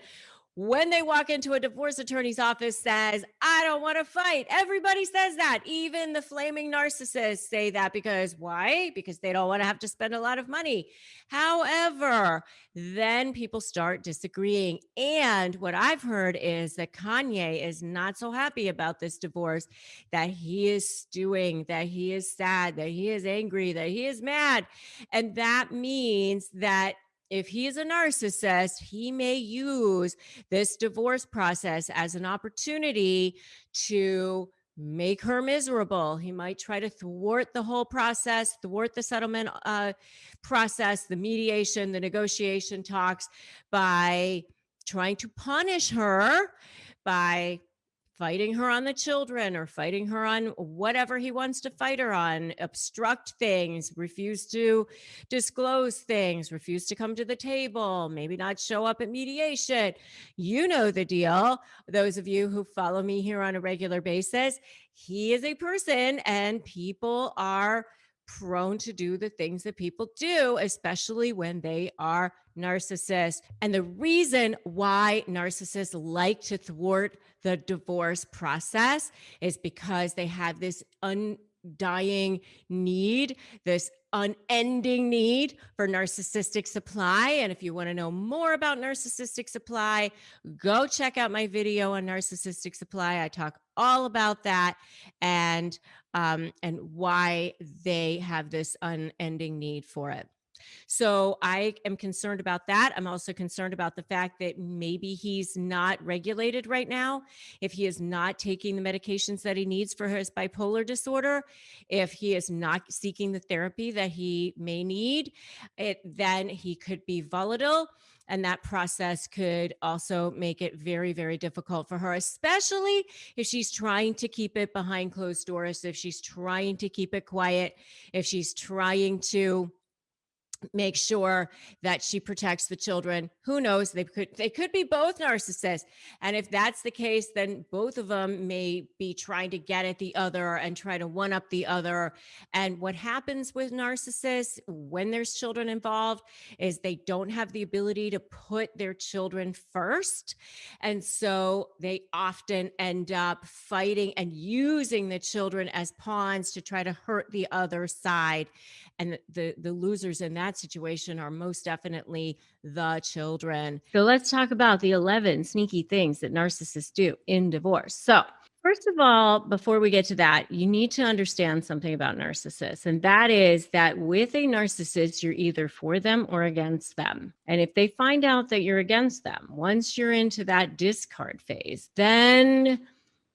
when they walk into a divorce attorney's office, says, I don't want to fight. Everybody says that. Even the flaming narcissists say that. Because why? Because they don't want to have to spend a lot of money. However, then people start disagreeing. And what I've heard is that Kanye is not so happy about this divorce, that he is stewing, that he is sad, that he is angry, that he is mad. And that means that if he is a narcissist, he may use this divorce process as an opportunity to make her miserable. He might try to thwart the whole process, thwart the settlement process, the mediation, the negotiation talks, by trying to punish her, by fighting her on the children or fighting her on whatever he wants to fight her on, obstruct things, refuse to disclose things, refuse to come to the table, maybe not show up at mediation. You know the deal. Those of you who follow me here on a regular basis, he is a person, and people are prone to do the things that people do, especially when they are narcissists. And the reason why narcissists like to thwart the divorce process is because they have this undying need, this unending need for narcissistic supply. And if you want to know more about narcissistic supply, go check out my video on narcissistic supply. I talk all about that and why they have this unending need for it. So I am concerned about that. I'm also concerned about the fact that maybe he's not regulated right now. If he is not taking the medications that he needs for his bipolar disorder, if he is not seeking the therapy that he may need, then he could be volatile. And that process could also make it very, very difficult for her, especially if she's trying to keep it behind closed doors, if she's trying to keep it quiet, if she's trying to make sure that she protects the children. Who knows? They could be both narcissists. And if that's the case, then both of them may be trying to get at the other and try to one up the other. And what happens with narcissists when there's children involved is they don't have the ability to put their children first. And so they often end up fighting and using the children as pawns to try to hurt the other side. And the losers in that situation are most definitely the children. So let's talk about the 11 sneaky things that narcissists do in divorce. So first of all, before we get to that, you need to understand something about narcissists. And that is that with a narcissist, you're either for them or against them. And if they find out that you're against them, once you're into that discard phase, then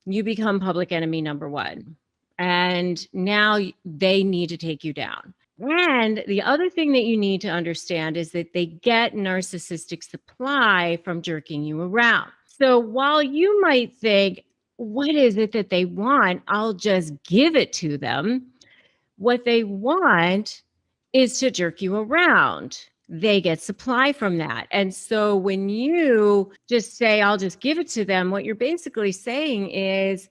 you become public enemy number one. And now they need to take you down. And the other thing that you need to understand is that they get narcissistic supply from jerking you around. So while you might think, what is it that they want? I'll just give it to them. What they want is to jerk you around. They get supply from that. And so when you just say, I'll just give it to them, what you're basically saying is,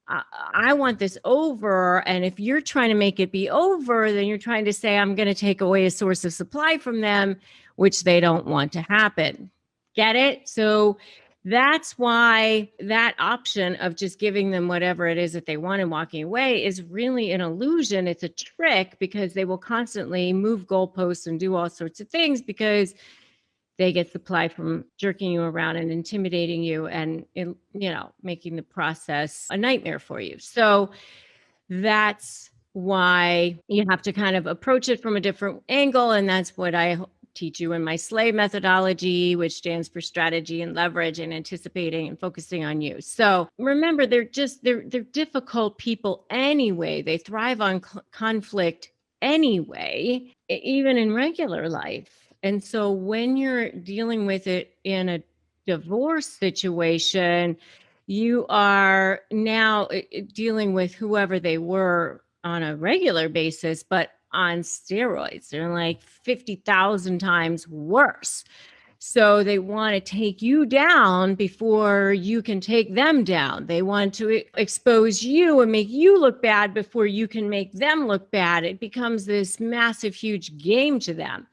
I want this over. And if you're trying to make it be over, then you're trying to say, I'm going to take away a source of supply from them, which they don't want to happen. Get it? So that's why that option of just giving them whatever it is that they want and walking away is really an illusion. It's a trick because they will constantly move goalposts and do all sorts of things because they get supply from jerking you around and intimidating you and, making the process a nightmare for you. So that's why you have to kind of approach it from a different angle. And that's what I teach you in my SLAY methodology, which stands for strategy and leverage and anticipating and focusing on you. So remember, they're difficult people anyway. They thrive on conflict anyway, even in regular life. And so when you're dealing with it in a divorce situation, you are now dealing with whoever they were on a regular basis, but on steroids. They're like 50,000 times worse. So they want to take you down before you can take them down. They want to expose you and make you look bad before you can make them look bad. It becomes this massive, huge game to them.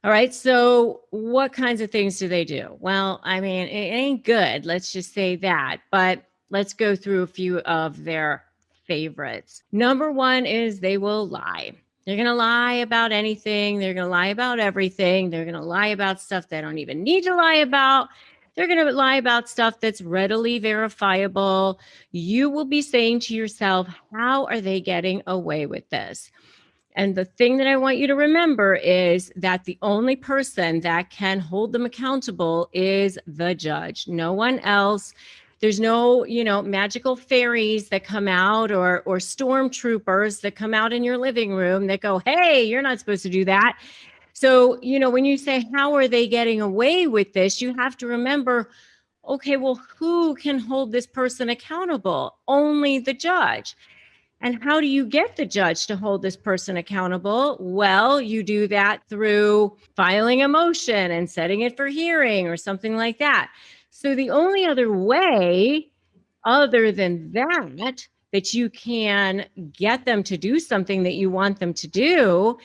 All right. So what kinds of things do they do? Well, I mean, it ain't good. Let's just say that. But let's go through a few of their favorites. Number one is they will lie. They're going to lie about anything. They're going to lie about everything. They're going to lie about stuff they don't even need to lie about. They're going to lie about stuff that's readily verifiable. You will be saying to yourself, how are they getting away with this? And the thing that I want you to remember is that the only person that can hold them accountable is the judge, no one else. There's no, magical fairies that come out or stormtroopers that come out in your living room that go, hey, you're not supposed to do that. So, when you say, how are they getting away with this? You have to remember, okay, well, who can hold this person accountable? Only the judge. And how do you get the judge to hold this person accountable? Well, you do that through filing a motion and setting it for hearing or something like that. So the only other way other than that you can get them to do something that you want them to do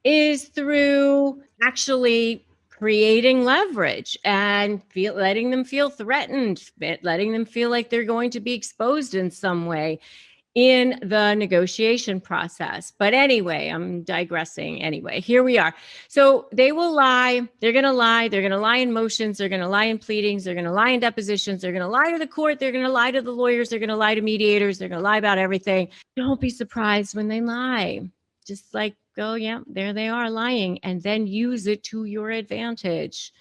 is through actually creating leverage and letting them feel threatened, letting them feel like they're going to be exposed in some way in the negotiation process. But anyway, I'm digressing. Anyway, here we are. So they will lie. They're going to lie. They're going to lie in motions. They're going to lie in pleadings. They're going to lie in depositions. They're going to lie to the court. They're going to lie to the lawyers. They're going to lie to mediators. They're going to lie about everything. Don't be surprised when they lie. Just like, oh, yeah, there they are lying, and then use it to your advantage.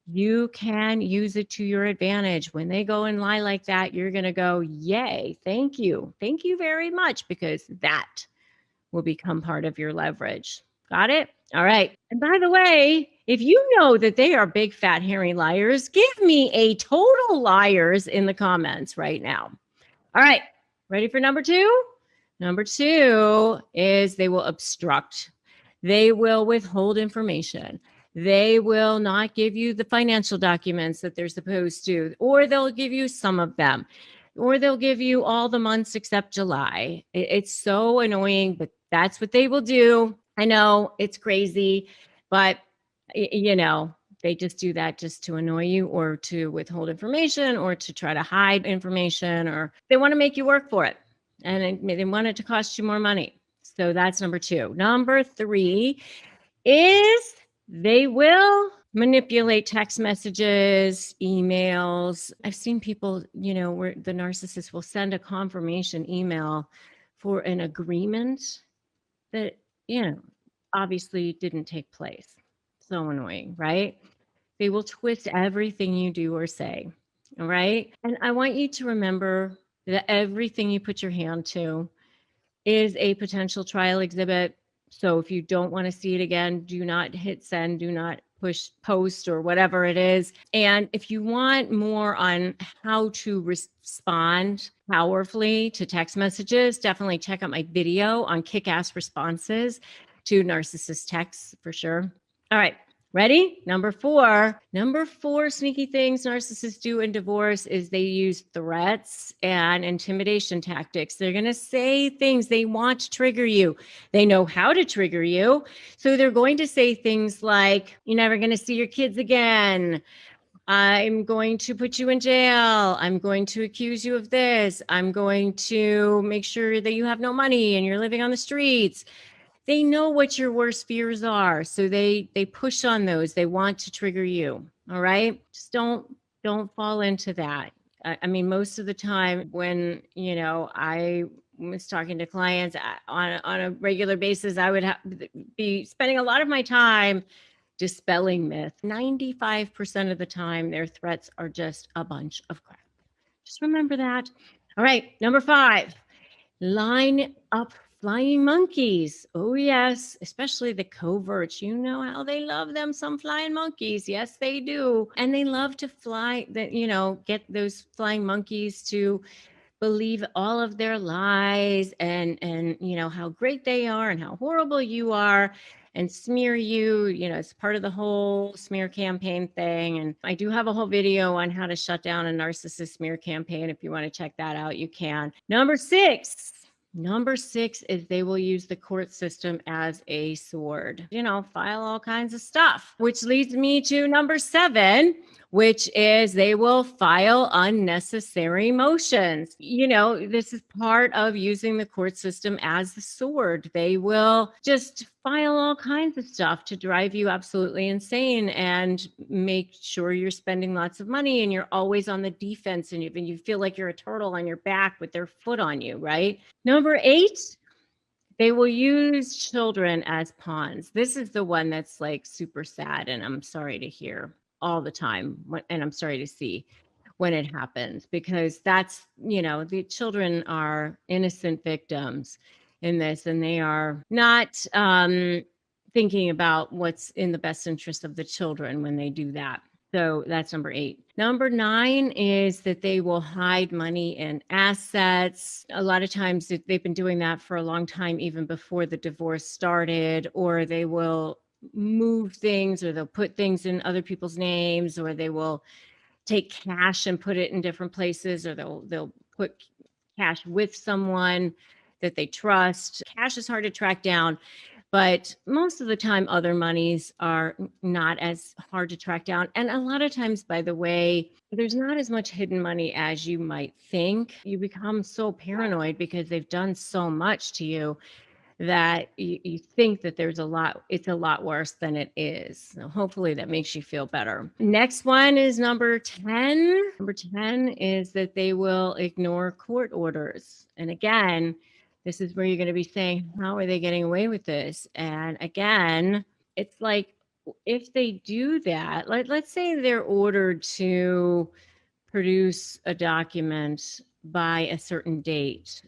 You can use it to your advantage. When they go and lie like that, you're going to go, yay, thank you. Thank you very much, because that will become part of your leverage. Got it? All right. And by the way, if you know that they are big, fat, hairy liars, give me a total liars in the comments right now. All right. Ready for number two? Number two is they will obstruct. They will withhold information. They will not give you the financial documents that they're supposed to, or they'll give you some of them, or they'll give you all the months except July. It's so annoying, but that's what they will do. I know it's crazy, but they just do that just to annoy you, or to withhold information, or to try to hide information, or they want to make you work for it, and they want it to cost you more money. So that's number two. Number three is they will manipulate text messages, emails. I've seen people, where the narcissist will send a confirmation email for an agreement that, obviously didn't take place. So annoying, right? They will twist everything you do or say. All right. And I want you to remember that everything you put your hand to is a potential trial exhibit. So if you don't want to see it again, do not hit send, do not push post or whatever it is. And if you want more on how to respond powerfully to text messages, definitely check out my video on kick-ass responses to narcissist texts for sure. All right. Ready? Number four sneaky things narcissists do in divorce is they use threats and intimidation tactics. They're going to say things they want to trigger you. They know how to trigger you. So they're going to say things like, you're never going to see your kids again. I'm going to put you in jail. I'm going to accuse you of this. I'm going to make sure that you have no money and you're living on the streets. They know what your worst fears are. So they push on those. They want to trigger you. All right. Just don't fall into that. I mean, most of the time when, I was talking to clients on a regular basis, I would be spending a lot of my time dispelling myths. 95% of the time, their threats are just a bunch of crap. Just remember that. All right. Number 5, line up flying monkeys. Oh, yes, especially the coverts. You know how they love them, some flying monkeys. Yes, they do. And they love to fly, get those flying monkeys to believe all of their lies and how great they are and how horrible you are. and smear you. You know, it's part of the whole smear campaign thing. And I do have a whole video on how to shut down a narcissist smear campaign. If you want to check that out, you can. Number six is they will use the court system as a sword, you know, file all kinds of stuff, which leads me to number 7, which is they will file unnecessary motions. You know, this is part of using the court system as a sword. They will just file all kinds of stuff to drive you absolutely insane and make sure you're spending lots of money and you're always on the defense and you feel like you're a turtle on your back with their foot on you, right? Number 8, they will use children as pawns. This is the one that's like super sad, and I'm sorry to hear all the time, and I'm sorry to see when it happens, because that's, you know, the children are innocent victims in this, and they are not thinking about what's in the best interest of the children when they do that. So that's number 8. Number 9 is that they will hide money and assets. A lot of times they've been doing that for a long time, even before the divorce started, or they will move things, or they'll put things in other people's names, or they will take cash and put it in different places, or they'll put cash with someone that they trust. Cash is hard to track down, but most of the time other monies are not as hard to track down. And a lot of times, by the way, there's not as much hidden money as you might think. You become so paranoid because they've done so much to you that you think that it's a lot worse than it is. So hopefully that makes you feel better. Next one is number 10. Number 10 is that they will ignore court orders. And again, this is where you're going to be saying, how are they getting away with this? And again, it's like, if they do that, let's say they're ordered to produce a document by a certain date,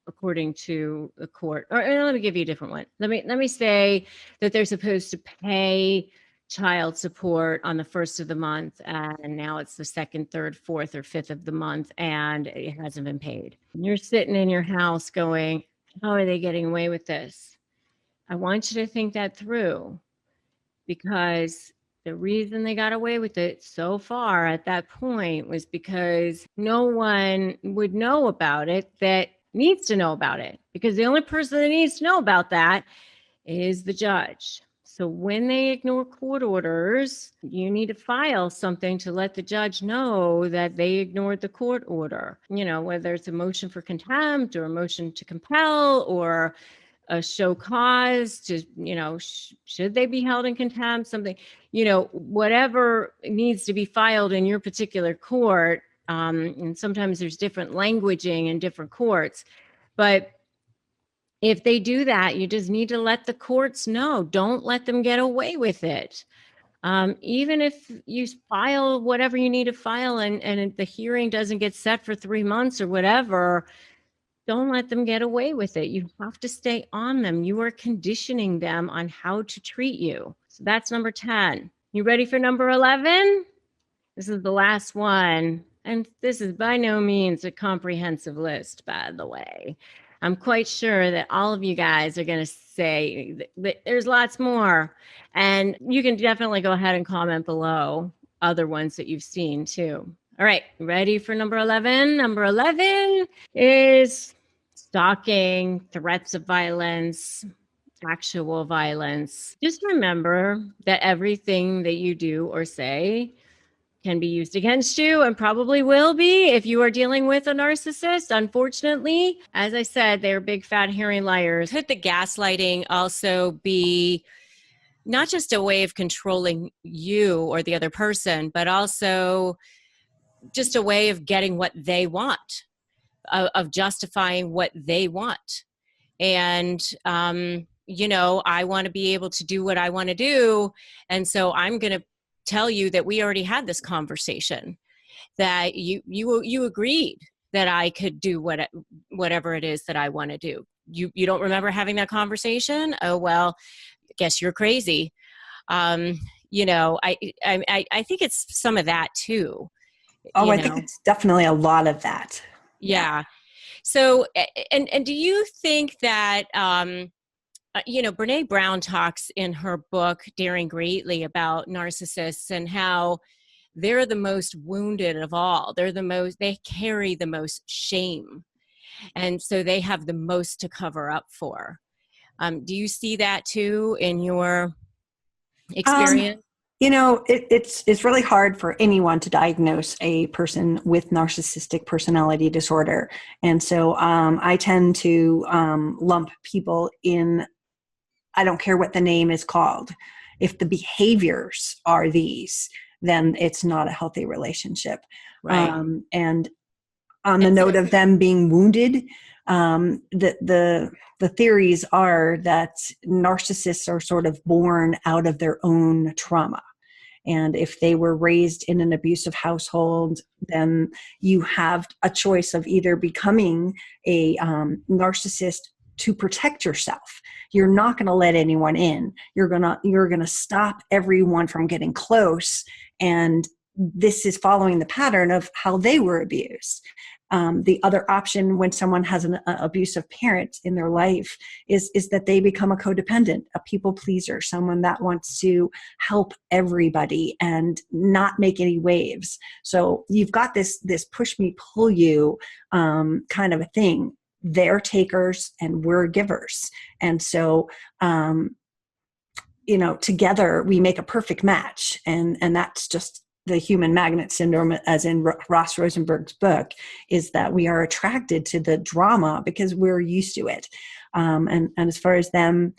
according to the court. Or let me give you a different one. Let me say that they're supposed to pay child support on the 1st of the month, and now it's the 2nd, 3rd, 4th, or 5th of the month, and it hasn't been paid. And you're sitting in your house going, how are they getting away with this? I want you to think that through, because the reason they got away with it so far at that point was because no one would know about it that needs to know about it, because the only person that needs to know about that is the judge. So when they ignore court orders, you need to file something to let the judge know that they ignored the court order. You know, whether it's a motion for contempt or a motion to compel or a show cause to, you know, should they be held in contempt, something, you know, whatever needs to be filed in your particular court. And sometimes there's different languaging in different courts, but if they do that, you just need to let the courts know. Don't let them get away with it. Even if you file whatever you need to file and the hearing doesn't get set for 3 months or whatever, don't let them get away with it. You have to stay on them. You are conditioning them on how to treat you. So that's number 10. You ready for number 11? This is the last one. And this is by no means a comprehensive list, by the way. I'm quite sure that all of you guys are going to say that there's lots more. And you can definitely go ahead and comment below other ones that you've seen too. All right, ready for number 11? Number 11 is stalking, threats of violence, actual violence. Just remember that everything that you do or say can be used against you, and probably will be if you are dealing with a narcissist. Unfortunately, as I said, they're big, fat, hairy liars. Could the gaslighting also be not just a way of controlling you or the other person, but also just a way of getting what they want, of justifying what they want? And, you know, I want to be able to do what I want to do. And so I'm going to tell you that we already had this conversation, that you agreed that I could do whatever it is that I want to do. You don't remember having that conversation? Oh, well, I guess you're crazy. You know, I think it's some of that too. Oh, I think it's definitely a lot of that. Yeah. So, and do you think that, Brene Brown talks in her book, Daring Greatly, about narcissists and how they're the most wounded of all. They carry the most shame. And so they have the most to cover up for. Do you see that too in your experience? It's really hard for anyone to diagnose a person with narcissistic personality disorder. And so I tend to lump people in, I don't care what the name is called. If the behaviors are these, then it's not a healthy relationship. Right. And on the note of them being wounded, the theories are that narcissists are sort of born out of their own trauma. And if they were raised in an abusive household, then you have a choice of either becoming a narcissist to protect yourself. You're not going to let anyone in. You're going to stop everyone from getting close. And this is following the pattern of how they were abused. The other option when someone has an abusive parent in their life is that they become a codependent, a people pleaser, someone that wants to help everybody and not make any waves. So you've got this push me, pull you kind of a thing. They're takers and we're givers. And so, together we make a perfect match. And that's just the human magnet syndrome, as in Ross Rosenberg's book, is that we are attracted to the drama because we're used to it. And as far as them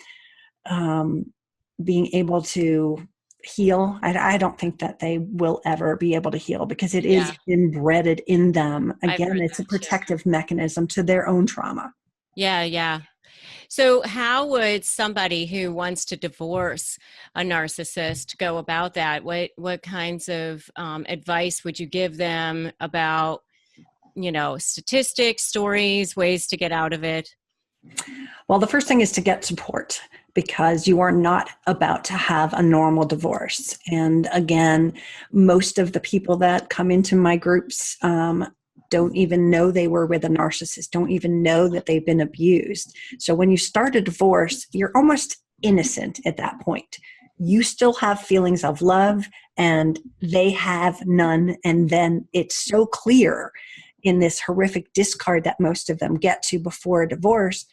being able to heal, I don't think that they will ever be able to heal because it is embedded in them. Again, it's a protective mechanism to their own trauma. Yeah. So how would somebody who wants to divorce a narcissist go about that? What kinds of advice would you give them about, statistics, stories, ways to get out of it? Well, the first thing is to get support, because you are not about to have a normal divorce. And again, most of the people that come into my groups don't even know they were with a narcissist, don't even know that they've been abused. So when you start a divorce, you're almost innocent at that point. You still have feelings of love and they have none. And then it's so clear in this horrific discard that most of them get to before a divorce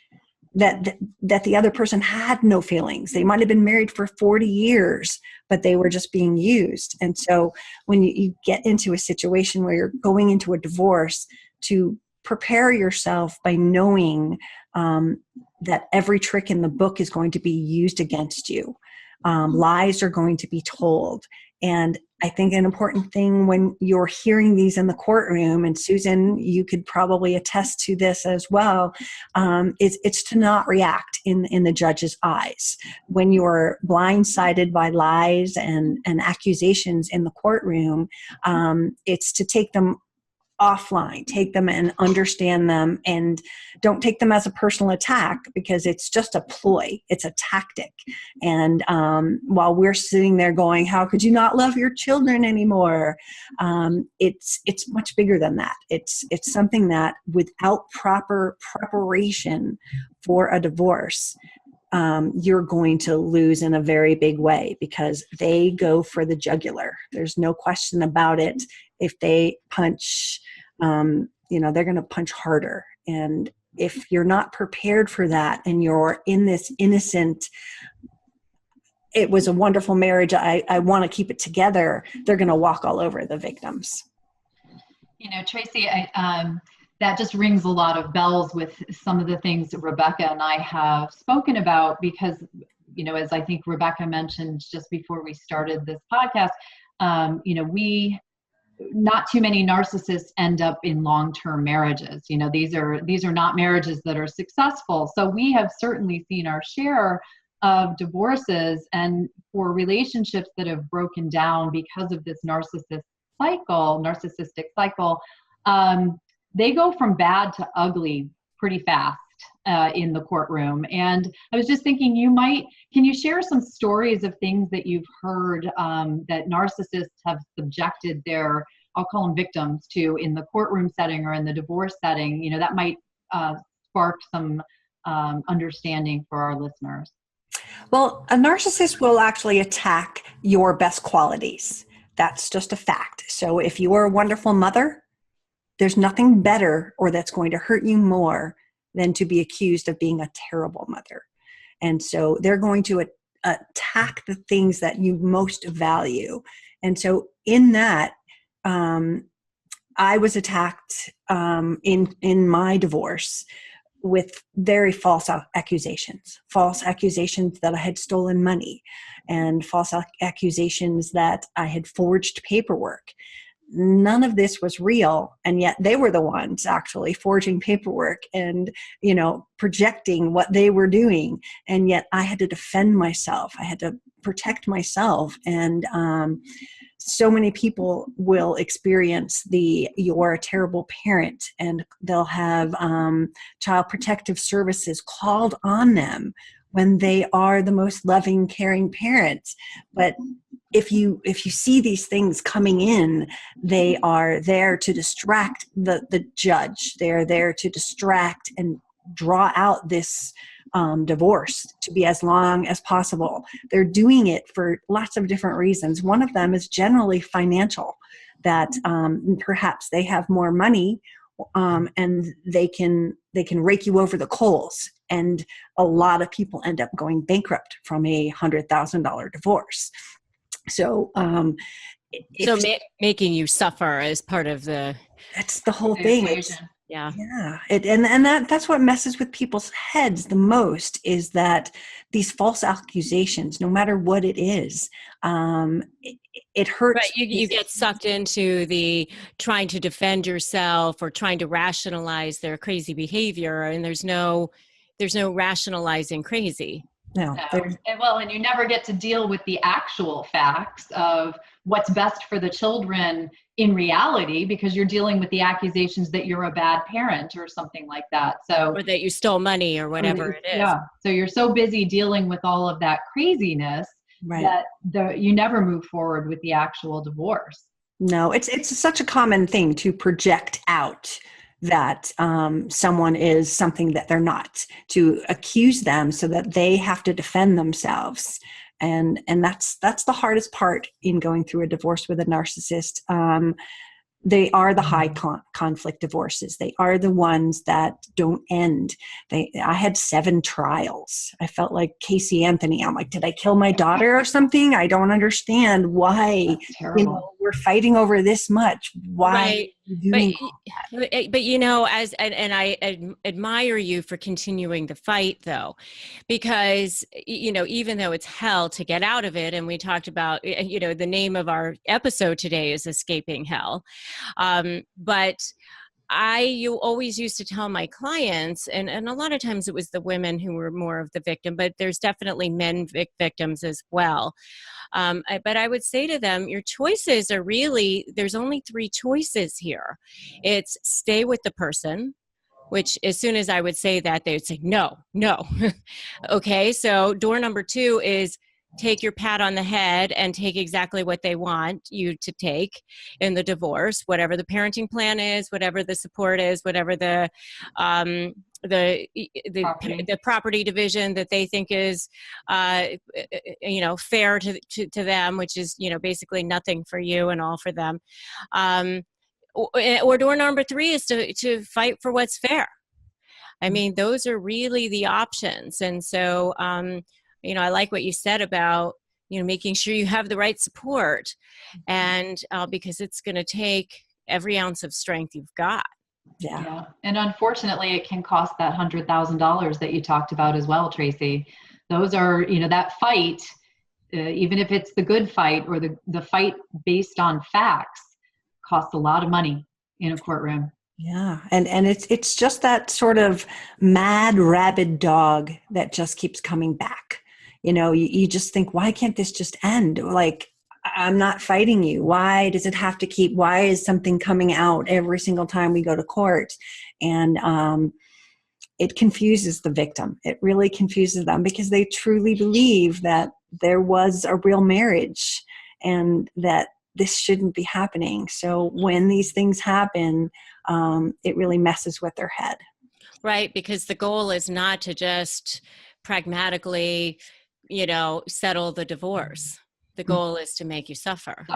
that the other person had no feelings. They might have been married for 40 years, but they were just being used. And so when you get into a situation where you're going into a divorce, to prepare yourself by knowing that every trick in the book is going to be used against you. Lies are going to be told. And I think an important thing when you're hearing these in the courtroom, and Susan, you could probably attest to this as well, it's to not react in the judge's eyes. When you're blindsided by lies and accusations in the courtroom, it's to take them offline, take them and understand them, and don't take them as a personal attack, because it's just a ploy. It's a tactic. And while we're sitting there going, how could you not love your children anymore? It's much bigger than that. It's something that without proper preparation for a divorce, you're going to lose in a very big way, because they go for the jugular. There's no question about it. If they punch, they're going to punch harder. And if you're not prepared for that and you're in this innocent, it was a wonderful marriage, I want to keep it together, they're going to walk all over the victims. Tracy, that just rings a lot of bells with some of the things that Rebecca and I have spoken about, because, as I think Rebecca mentioned just before we started this podcast, not too many narcissists end up in long-term marriages. These are not marriages that are successful. So we have certainly seen our share of divorces, and for relationships that have broken down because of this narcissistic cycle, they go from bad to ugly pretty fast in the courtroom. And I was just thinking, can you share some stories of things that you've heard that narcissists have subjected their, I'll call them victims, to in the courtroom setting or in the divorce setting, that might spark some understanding for our listeners? Well, a narcissist will actually attack your best qualities. That's just a fact. So if you are a wonderful mother, there's nothing better or that's going to hurt you more than to be accused of being a terrible mother. And so they're going to attack the things that you most value. And so in that, I was attacked in my divorce with very false accusations that I had stolen money, and false accusations that I had forged paperwork. None of this was real, and yet they were the ones actually forging paperwork and, projecting what they were doing. And yet I had to defend myself. I had to protect myself. And so many people will experience you're a terrible parent, and they'll have child protective services called on them when they are the most loving, caring parents. But if you see these things coming in, they are there to distract the judge. They're there to distract and draw out this divorce to be as long as possible. They're doing it for lots of different reasons. One of them is generally financial, that perhaps they have more money and they can rake you over the coals. And a lot of people end up going bankrupt from a $100,000 divorce. So, making you suffer as part of that's the whole thing. Yeah. And that's what messes with people's heads the most, is that these false accusations, no matter what it is, it hurts. Right. You get sucked into the trying to defend yourself or trying to rationalize their crazy behavior, and there's no rationalizing crazy. No. And you never get to deal with the actual facts of what's best for the children in reality, because you're dealing with the accusations that you're a bad parent or something like that. So, or that you stole money or whatever it is. Yeah. So you're so busy dealing with all of that craziness, right, that you never move forward with the actual divorce. No, it's such a common thing to project out that someone is something that they're not, to accuse them so that they have to defend themselves. And that's the hardest part in going through a divorce with a narcissist. They are the high conflict divorces. They are the ones that don't end. I had 7 trials. I felt like Casey Anthony. I'm like, did I kill my daughter or something? I don't understand why we're fighting over this much. Why? Right. But I admire you for continuing the fight, though, because, even though it's hell to get out of it, and we talked about, the name of our episode today is Escaping Hell. But you always used to tell my clients, and a lot of times it was the women who were more of the victim, but there's definitely men victims as well. But I would say to them, your choices are there's only 3 choices here. It's stay with the person, which as soon as I would say that, they would say, no. Okay, so door number 2 is take your pat on the head and take exactly what they want you to take in the divorce, whatever the parenting plan is, whatever the support is, whatever the property division that they think is, fair to them, which is, basically nothing for you and all for them. Or door number 3 is to fight for what's fair. I mean, those are really the options. And so, I like what you said about, making sure you have the right support, and because it's going to take every ounce of strength you've got. Yeah. And unfortunately, it can cost that $100,000 that you talked about as well, Tracy. Those are, that fight, even if it's the good fight or the fight based on facts, costs a lot of money in a courtroom. Yeah. And it's just that sort of mad, rabid dog that just keeps coming back. You just think, why can't this just end? Like, I'm not fighting you. Why does it have to why is something coming out every single time we go to court? And it confuses the victim. It really confuses them, because they truly believe that there was a real marriage and that this shouldn't be happening. So when these things happen, it really messes with their head. Right, because the goal is not to just pragmatically, you know, settle the divorce. The goal is to make you suffer.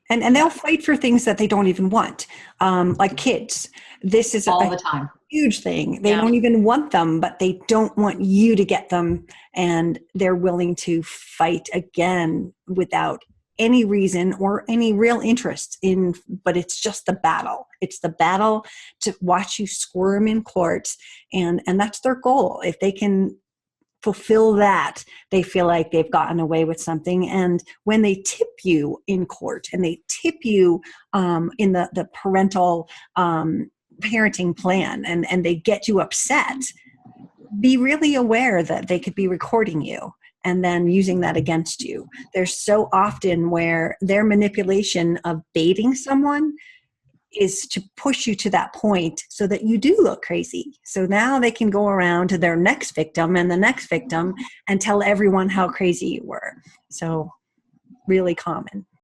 And they'll fight for things that they don't even want. Like kids. This is all the time. Huge thing. They don't even want them, but they don't want you to get them. And they're willing to fight again without any reason or any real interest in, but it's just the battle. It's the battle to watch you squirm in court. And that's their goal. If they can fulfill that, they feel like they've gotten away with something. And when they tip you in court and they tip you in the parental parenting plan and they get you upset, be really aware that they could be recording you and then using that against you. There's so often where their manipulation of baiting someone is to push you to that point so that you do look crazy. So now they can go around to their next victim and the next victim and tell everyone how crazy you were. So really common.